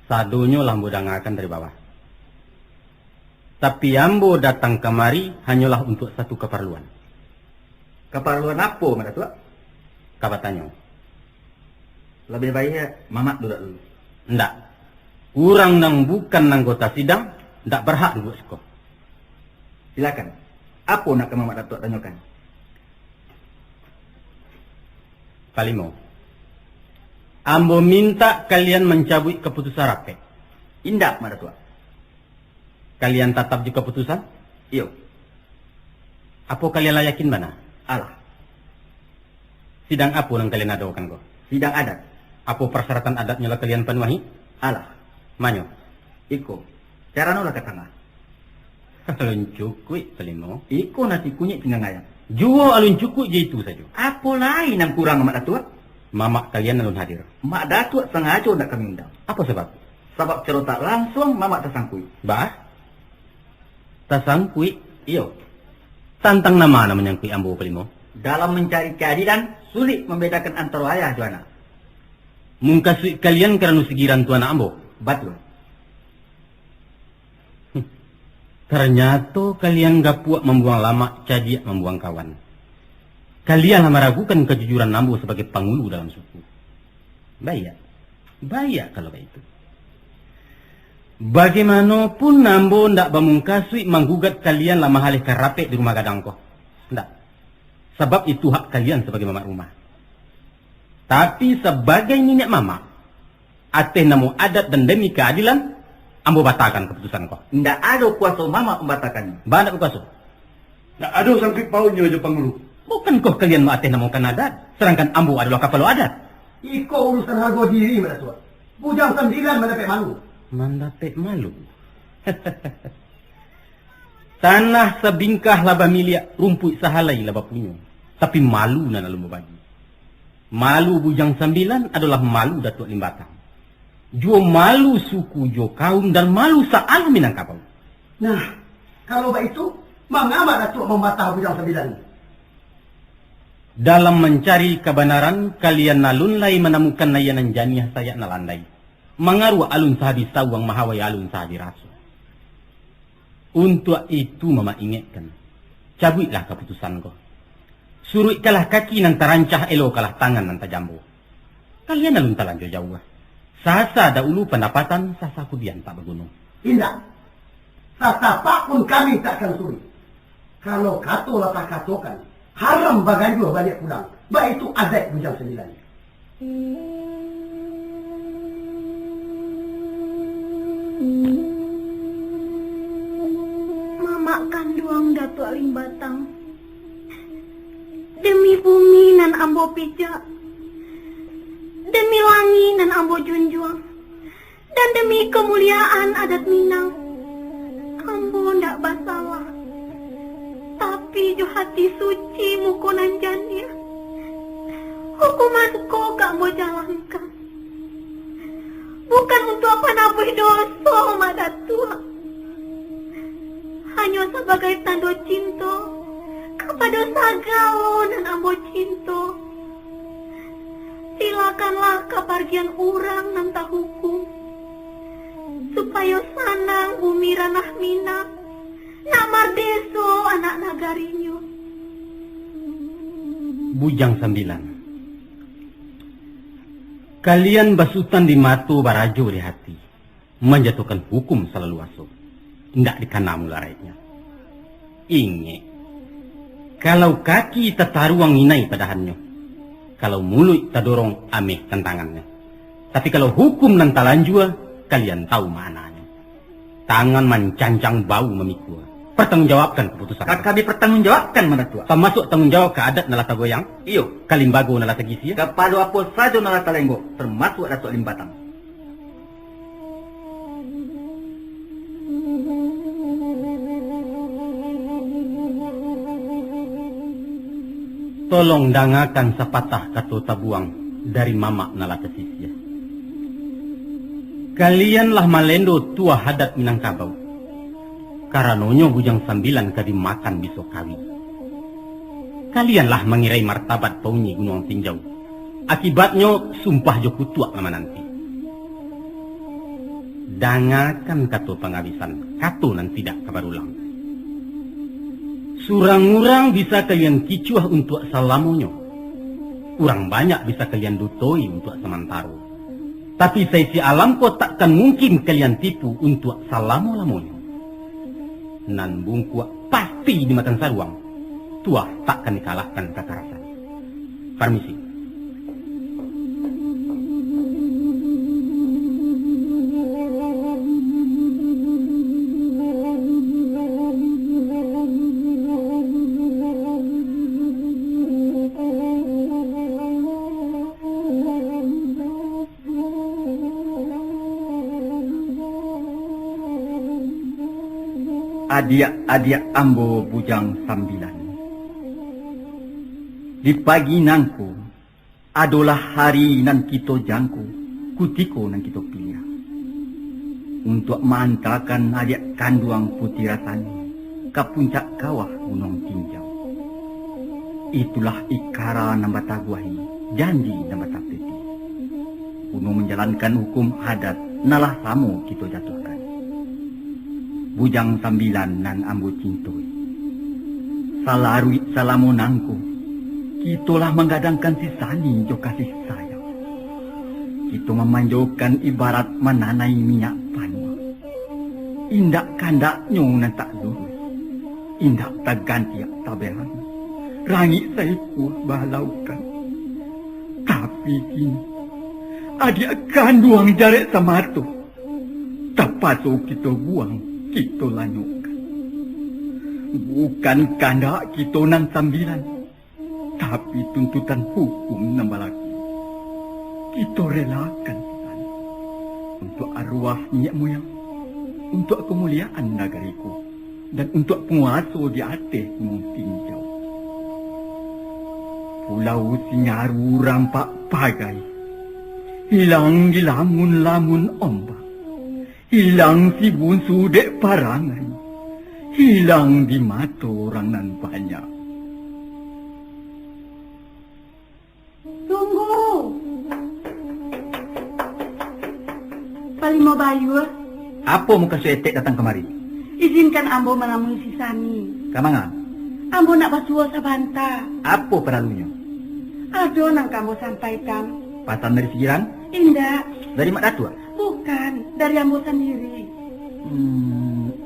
Sadonyo lambo dangakan dari bawah. Tapi ambo datang kemari hanyalah untuk satu keperluan. Keperluan apa, Mada Tuan? Kabatanyo. Lebih baiknya Mamat duduk dulu. Ndak. Urang nang bukan anggota sidang, ndak berhak duduk seko. Silakan. Apa nak ke Mamat Datuk tanyakan? Palimo. Ambo minta kalian mencabut keputusan rakyat. Indak, Mada Tuan. Kalian tetap di keputusan? Iyo. Apa kalian layakin mana? Alah. Sidang apa yang kalian adakan kok? Sidang adat. Apa persyaratan adatnya lah kalian penuhi? Alah. Manyo? Iko. Cara nolak ke tengah. Alun cukui, Palimo. Iko nasi kunyit tinggal ngayang. Juo alun cukui je itu saja. Apa lain yang kurang, Mak Datuk? Mamak kalian alun hadir. Mak Datuk sengaja nak kami undang. Apa sebab? Sebab cerotak langsung Mamak tersangkui. Bah? Tersangkui? Iyo. Tantang nama menyangkui ambo, Palimo. Dalam mencari keadilan, sulit membedakan antara ayah dan anak. Mungkasui kalian kerana segiran tuan ambo. Betul. Ternyata kalian gak puak membuang lama, cadiak membuang kawan. Kalian meragukan kejujuran ambo sebagai pangulu dalam suku. Baik. Baik kalau begitu. Bagaimanapun ambo ndak bamungkasui menggugat kalian lama halih kerapek di rumah gadang kok. Ndak. Sebab itu hak kalian sebagai mamak rumah. Tapi sebagai nenek mama, ateh namo adat dan demi keadilan, ambo batalkan keputusan kau. Ndak ada kuasa Mama membatalkannya. Banyak kuasa. Nak ada sangkit paunya je pangulu. Bukankah kalian maateh namakan adat, sedangkan ambo adalah kapalo adat? Iko urusan harga diri mana tua. Bujang 9 mendapat malu. Mendapat malu. Tanah sebingkah laba milia, rumput sahalai laba punyo. Tapi malu na lalu bagi. Malu bujang 9 adalah malu Datuk Limbatang. Jo malu suku jo kaum dan malu saal Minangkabau. Nah, kalau begitu, mengapa Datuk membatah bujang 9? Dalam mencari kebenaran, kalian nalun lai menemukan nayanan janiah saya nalandai. Mengaruh alun sahabi sawang mahawai alun sahabi rasu. Untuk itu mama ingatkan, cabutlah keputusan kau. Suruhkalah kaki nan terancah elo kalah tangan nan tajambo. Kalian alun talanjo jauh. Sasa dahulu pendapatan, sasa kudian tak bergunung. Tidak. Sasa pun kami takkan suri. Kalau kato lah tak katokan, haram bagai dua balik pulang. Baik itu adat bujang 9. Makan duang Datuk Limbatang. Demi bumi nan ambo pijak, demi langit nan ambo junjung, dan demi kemuliaan adat Minang, ambo ndak basalah. Tapi jo hati suci mukonan jania, hukumanku gak mau jalankan. Bukan untuk apa nabuh dosa mak Datuk. Hanya sebagai tanda cinta kepada sagao dan ambo cinta. Silakanlah kepergian orang nan tak hukum, supaya sanang bumi ranah Minang, nak mardeso anak nagarinyo. Bujang 9. Kalian basutan di matu barajo di hati, menjatuhkan hukum selalu asuh. Tidak dikanamu laraitnya. Ingat, kalau kaki tetaruang inai padahannya, kalau mulut tadorong ameh tantangannya. Tapi kalau hukum nan talanjua, kalian tahu maknanya. Tangan mencancang bau memikul. Pertanggungjawabkan keputusan. Kami pertanggungjawabkan mana tua? Termasuk tanggung jawab ke adat nalata goyang. Iyo. Kalimbago nalata gisi. Kepada apa saja nalata lenggo, termasuk Datuk Limbatang. Tolong dangakan sepatah kato tabuang dari mama nalata sisya. Kalianlah malendo tua hadat Minangkabau. Karanonyo bujang 9 kadi makan biso kawi. Kalianlah mengirai martabat paunyi gunung tinjau. Akibatnya sumpah jo kutuak nama nanti. Dangakan kato pengabisan, kato nan tidak kabarulang. Surang-urang bisa kalian kicuah untuk salamonyo. Urang banyak bisa kalian dutoi untuk sementara. Tapi saya si alam ko takkan mungkin kalian tipu untuk salamo-lamonyo. Nan bungkuak pasti di matang saruang. Tua takkan dikalahkan kekerasan. Permisi. Adik-adik ambo bujang 9. Di pagi nangku adalah hari nan kita jangku, kutiko nan kita pilih. Untuk mengantarkan adik kanduang putih rasani ke puncak kawah gunung tinjau. Itulah ikara namba taguahi, janji namba tapeti. Kuno menjalankan hukum adat nalah samu kita jatuhkan. Bujang 9 nan ambo cintoi. Salarui salamonangku, kitolah menggadangkan sisani jo kasih sayang. Kito memanjaukan ibarat menanai minyak panwa. Indak kandaknya nan tak lurus, indak tak ganti tak berang. Rangi saya kuah balaukan. Tapi kini, adik kanduang jarak samatu. Tak pasuk kita buang, kita lanyukan. Bukan kandak kita nan sambilan, tapi tuntutan hukum nan balaki. Kita relakan Sani untuk arwah nenek moyang, untuk kemuliaan negariku, dan untuk penguasa di atas Gunung Tinjau. Pulau Singaru rampak pagai, hilang di lamun-lamun ombak, hilang si bunsu dek parangai, hilang di mata orang nan banyak. Tunggu. Palimo Bayu. Apa muka setek datang kemari? Izinkan ambo menemui si Sani. Kamanga? Ambo nak basuh sabanta. Apa peralunya? Ado nang kamu sampaikan. Pasan dari Sigiran? Indah. Dari Mak Datua? Bukan, dari ambo sendiri.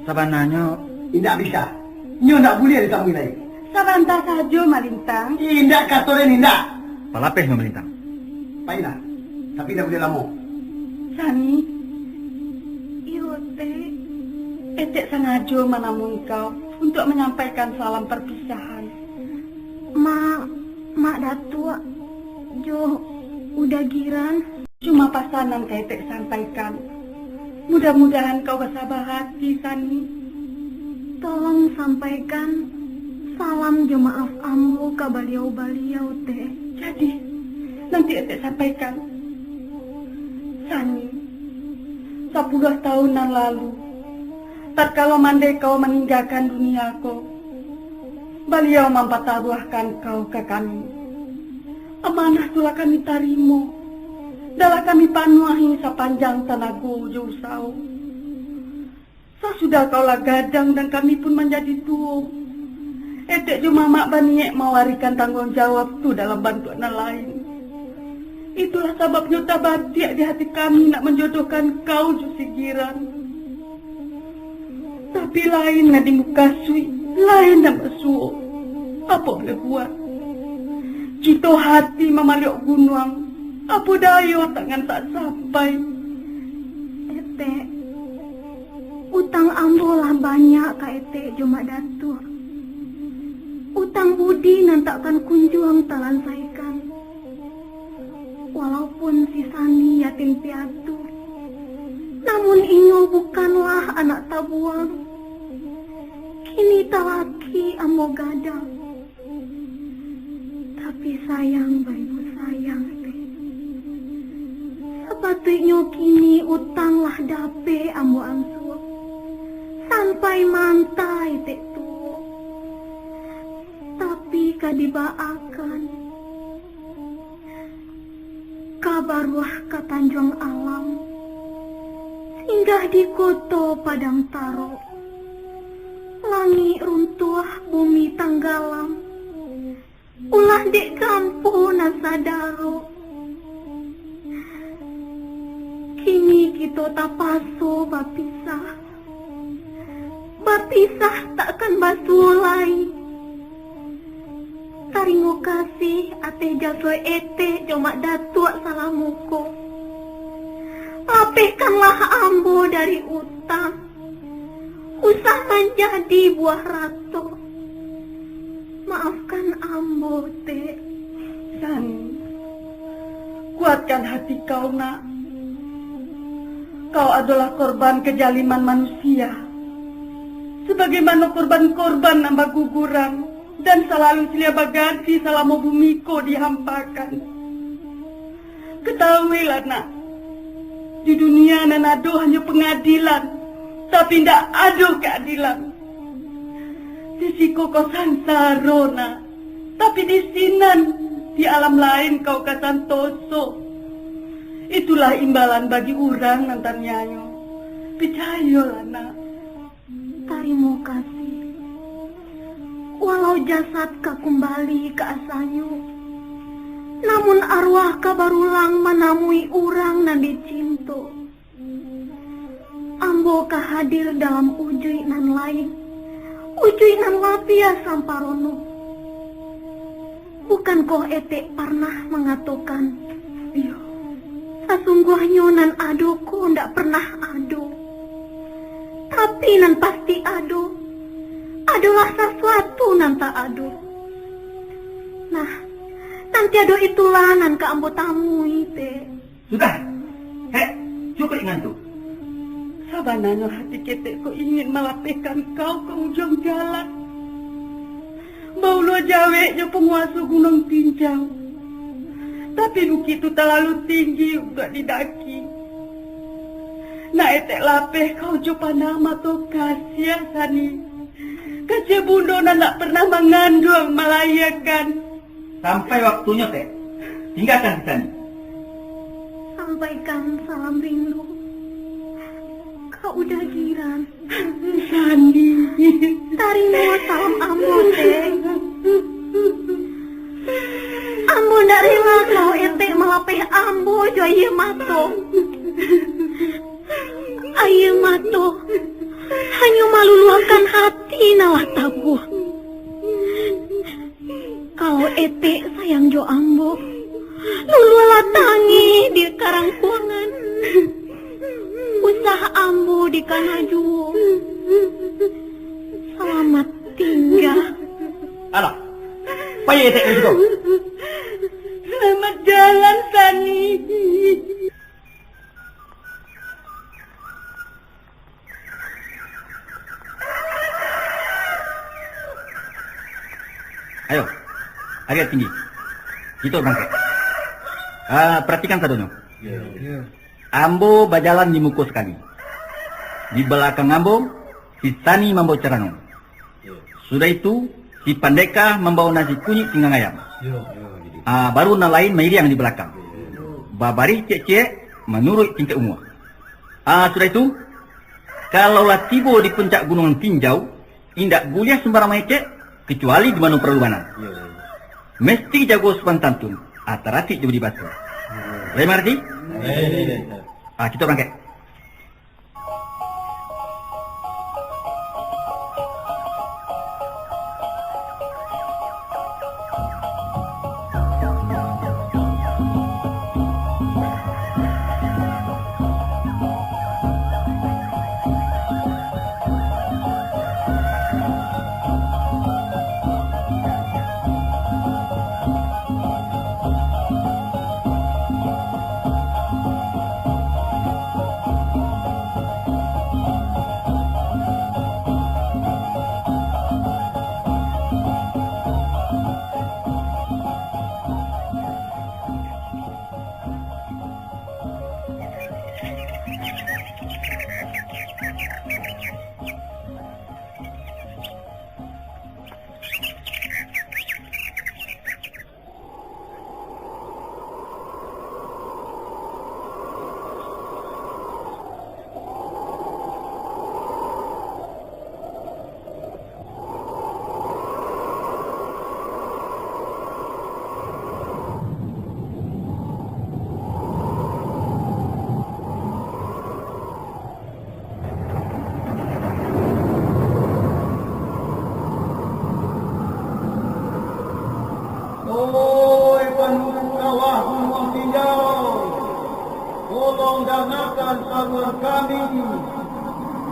Sabananya Tidak bisa. Nyo nak boleh ditamui lain. Sabanta saja Malintang. Tidak katoren tidak. palapeh memerintah. Paina, tapi tidak boleh lama. Sani, Etek sengaja menemui kau untuk menyampaikan salam perpisahan. Mak Datuk, Jo udah giran. Cuma pasanan Etek sampaikan. Mudah-mudahan kau bersabar hati, Sani. Tolong sampaikan salam jo maaf ambo ke baliau-baliau teh. Jadi, nanti Etek sampaikan. Sani, 10 tahunan lalu, tatkala mandai kau meninggalkan duniaku, beliau mempataruhkan kau ke kami. Amanah telah kami tarimo, dalah kami panuahi sepanjang tenaga usau. Sesudah kaulah gadang dan kami pun menjadi tua. Etek cuma mak baniek mewarikan tanggung jawab tu dalam bantuan lain. Itulah sebabnya tabatik di hati kami nak menjodohkan kau Jusigiran. Tapi lain nak dimukasui, lain nak bersuo. Apa boleh buat? Kita hati memaliuk gunung, apa daya tangan tak sampai. Etek, utang ambo lah banyak ka Etek cuma Datuk. Utang budi nan takkan kunjung talansaikan. Walaupun si Sani yatim piatu, namun inyo bukanlah anak tabuang. Kini talaki ambo gadang. Tapi sayang baibu sayang teh. Sepatutnya kini utanglah dape ambo ansuh. Sampai mantai teh tu. Tapi kadibaakan. Kabarwah ke Tanjung Alam, singgah di koto Padang Taro, langit runtuh bumi tanggalam, ulah dek kampu nasadaro. Kini kita tapaso bapisah takkan basulai. Taringo kasih ate jasoi Etek cuma Datuk salamuko. Lapehkanlah ambo dari utang. Usah menjadi buah ratu. Maafkan ambo, Tek. Sani, kuatkan hati kau, nak. Kau adalah korban kejaliman manusia. Sebagaimana korban-korban nambah guguran. Dan selalu silia bagasi selama bumiko dihampakan. Ketahuilah nak, di dunia nan ada hanya pengadilan, tapi tidak ada keadilan. Sisiku kau sansaro nak, tapi di sinan, di alam lain kau kasantoso. Itulah imbalan bagi orang nantannya. Percayalah nak. Terima kasih. Walau jasad ka kembali ke asayu, namun arwah ka barulang manamui urang nan dicinto. Ambo ka hadir dalam ujuy nan lain, ujuy nan lapia samparono. Bukan koh Etek pernah mengatakan, yo, sesungguhnya nan ado ko ndak pernah ado. Tapi nan pasti ado adalah sesuatu nanta ado. Nah, nanti ado itulah nan ka ambo tamu ite. Sudah. Cukup ngantuk. Sabananya hati ketek ko ingin melapihkan kau ke ujung jalan. Baulo jaweknya penguasa Gunung Tinjau. Tapi bukit itu terlalu tinggi untuk didaki. Nak etek lapeh kau coba nama tu kasihan Sani. Kece bundo nak pernah mengandung melayakan. Sampai waktunya teh. Tinggalkan di sana. Sampaikan salam rindu. Kau udah giran. Sani. Tarimo salam ambo teh. Ambo ndak rela kau etek melapeh ambo jo aye mato. Aye mato hanya maluluangkan hati nalah tabuh. Kalau etek sayang jo ambo, lululah tangi di karang kuangan. Usah ambo di kanaju. Selamat tinggal. Alah, payah etek juga. Selamat jalan Sani. Ayo, agak tinggi. Itu bangke. Perhatikan sadonya. Ambo berjalan di muka sekali. Di belakang Ambo, si Sani membawa ceranong. Sudah itu, si Pandeka membawa nasi kunyit pinggang ayam. Baru yang lain Mairiang di belakang. Babari cek-cek menurut tingkat umur. Sudah itu, kalau tiba di puncak Gunung Tinjau, indak boleh sembarang mecek, kecuali di mana perluanan. Mesti jago sopan santun, atarati jadi batu. Boleh mengerti? Kita berangkat. Jangankan saluran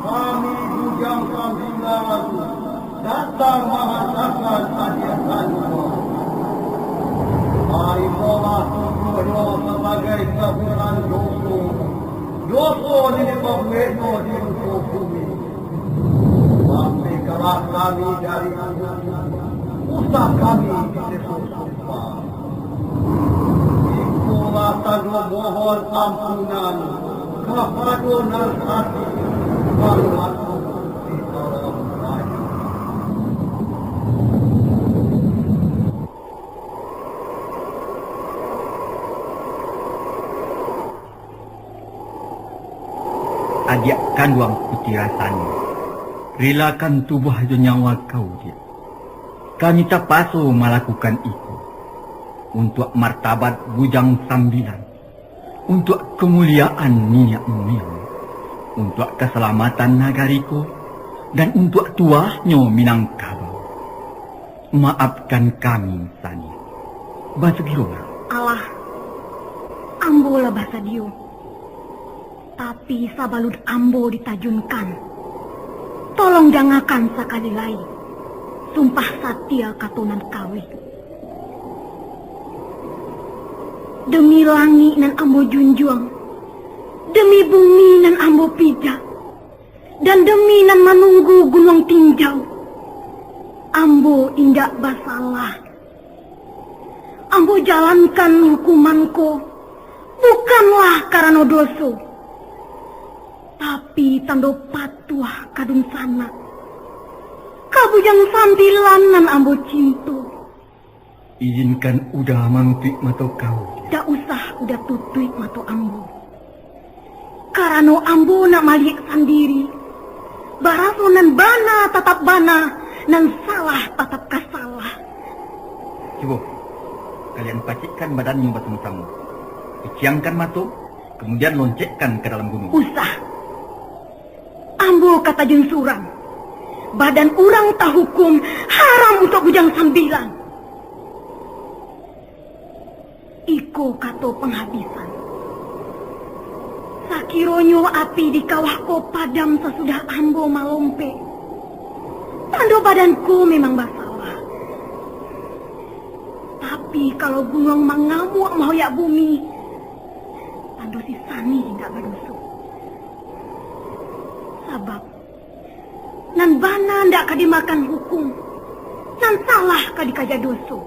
kami bujang sambilan datang mengatakan hadiah tanpa. Marilah tujuh sebagai kebunan dosa di pembeno di muka bumi. Sampai kelah kami dari usah kami disesumpah. Tadu mohon ampunan kehadunan hati Banglaku di dalam raya. Ajakkan uang putih rasanya. Relakan tubuh nyawa kau dia. Kami tak pasu melakukan itu. Untuk martabat bujang sambilan, untuk kemuliaan minyak Miang, untuk keselamatan nagariku, dan untuk tuahnya Minangkabau. Maafkan kami, Sani. Bahasa Girona. Allah, ambo lah bahasa Dio. Tapi sabalud ambo ditajunkan. Tolong jangakan sekali lagi. sumpah satya katonan kawe. Demi langit nan ambo junjuang, demi bumi nan ambo pijak, dan demi nan menunggu gunung tinjau, ambo indak basalah. Ambo jalankan hukumanku bukanlah karena dosa, tapi tando patuh kadung sana. Kabujang sambilan nan ambo cintu. Izinkan udah manutik mata kau. Tak usah udah tutup mata ambo. Karena ambo nak malik sendiri. Baraso nan bana tatap bana, nan salah tatap kasalah. Coba, kalian pacikkan badanmu bertemu-temu. Peciangkan mata, kemudian loncekkan ke dalam gunung. Usah. Ambo kata jeng surang. Badan orang tak hukum haram untuk bujang sambilan. Iko kato penghabisan. Sakironyo api di kawah ko padam sesudah ambo malompe. Tando badanku memang basalah. Tapi kalau gunung mengamuk mahoyak bumi, tando si Sani tidak berdosa. Sabab nan bana ndak kadimakan hukum, nan salah kadikaja dosa.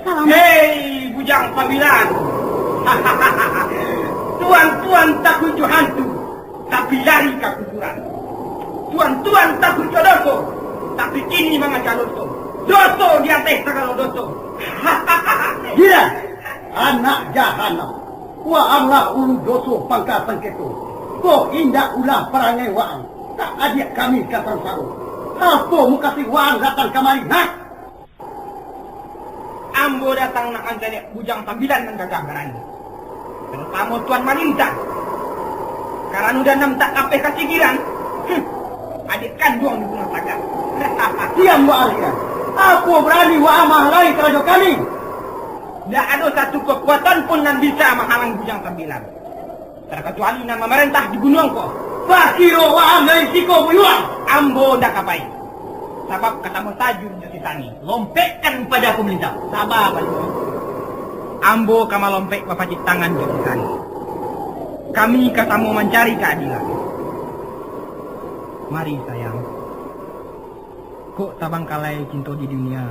Hei, bujang sambilan. Tuan-tuan takut hantu, tapi lari ke kuburan. Tuan-tuan takut dosa, tapi kini mengajar dosa. Dosa di atas segala dosa. Gila, anak jahanam. Wa Allah ulu dosa pangkatan ketu. Kok indah ulah perangai waang. Tak adik kami kata saru. Apa muka si waang datang kemari, ha? Ambo datang nak anjani bujang sambilan dan gagah berani. Terutama Tuan Malinta. Karena udah nam tak kape kasigiran. Adik kandung di bunga saga. Diam wa alian. Apa berani wa amah lain terhadap kami? Tidak ada satu kekuatan pun yang bisa menghalang bujang sambilan. Terkecuali nama memerintah di gunung kok. Pakiro wa amai siko buyuang. Ambo dah kapai. Sebab katamu tajur di Sani. Lompekkan pada aku melintang. Sabar, Pak. Ambo kama lompek papacit tangan di Sani. Kami katamu mencari keadilan. Mari sayang. Kok tabangkalai cinta di dunia.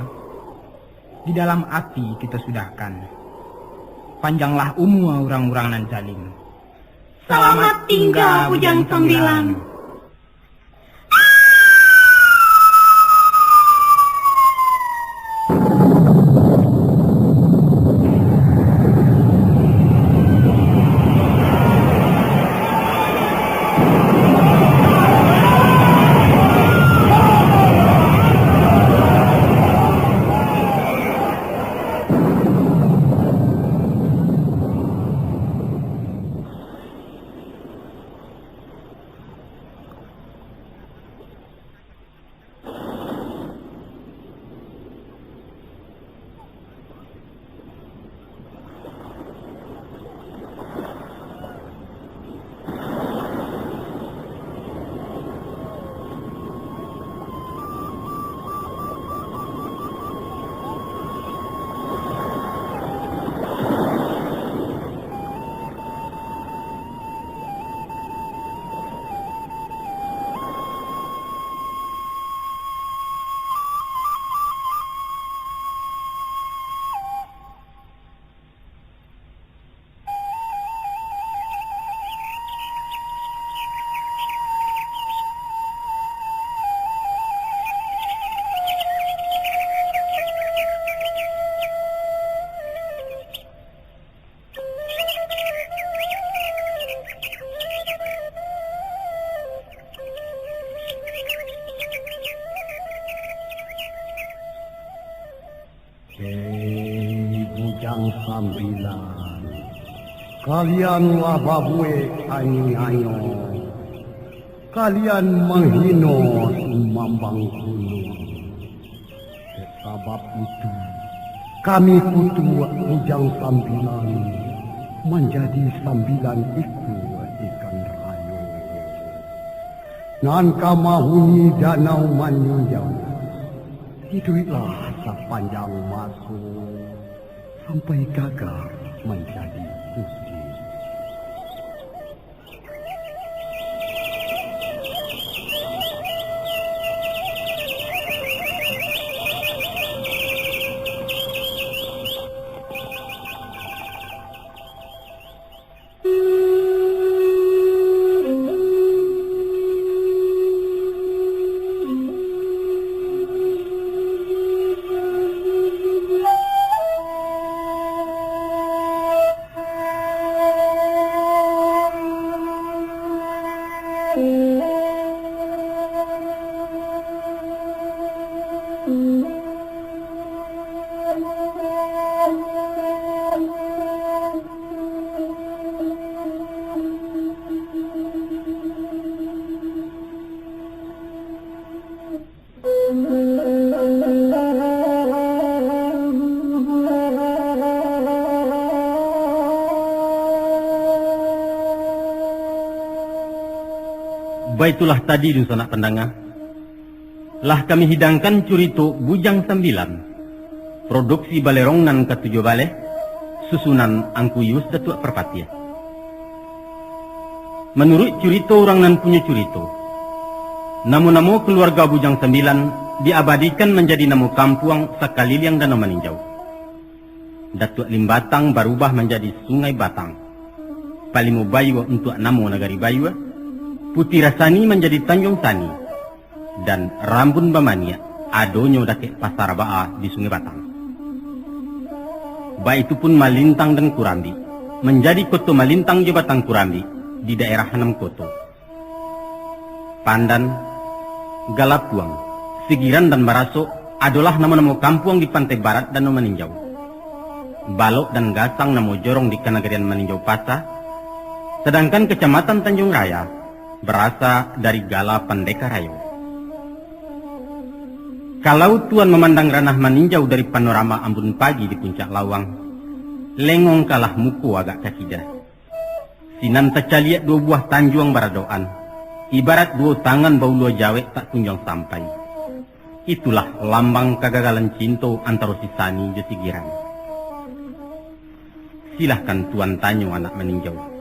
Di dalam hati kita sudahkan. Panjanglah umur orang-orang nan zalim. Selamat tinggal bujang sambilan. Bujang sambilan, kalian wababue anyo-anyo, kalian menghina Sumambang Gunung. Sebab itu, kami kutu bujang sambilan menjadi sambilan iku ikan rayo. Nan kamahuni danau maninjau. Hiduplah sepanjang masuk sampai gagal menjadi putih. Baitulah tadi sanak pendengar. Lah kami hidangkan curito Bujang 9. Produksi Balerong nan ke-7 Baleh. Susunan Angkuyus Datuk Perpatia. Menurut curito orang nan punya curito, namo-namo keluarga Bujang 9 diabadikan menjadi namo kampung Sakaliliang Danau Maninjau. Datuk Limbatang berubah menjadi Sungai Batang. Palimo Baywa untuk namo Nagari Baywa. Putih Rasani menjadi Tanjung Sani, dan Rambun Bamania adonyo dakek Pasar Baa di Sungai Batang. Baik itu pun Malintang dan Kurambi menjadi Koto Malintang Jabatan Kurambi di daerah Hanam Koto. Pandan, Galapuang, Sigiran dan Baraso adalah nama-nama kampung di pantai barat Danau Maninjau. Balok dan Gasang nama jorong di Kanagarian Maninjau Pasa, sedangkan Kecamatan Tanjung Raya berasal dari Gala Pandeka Rayo. Kalau tuan memandang ranah Maninjau dari panorama Ambon Pagi di puncak Lawang, lengong kalah muku agak kakidah. Sinan tercaliat 2 buah tanjuang baradoan, ibarat 2 tangan bau lua jawek tak kunjung sampai. Itulah lambang kegagalan cinta antara si Sani dan si Giran. Silahkan tuan tanyo anak Maninjau.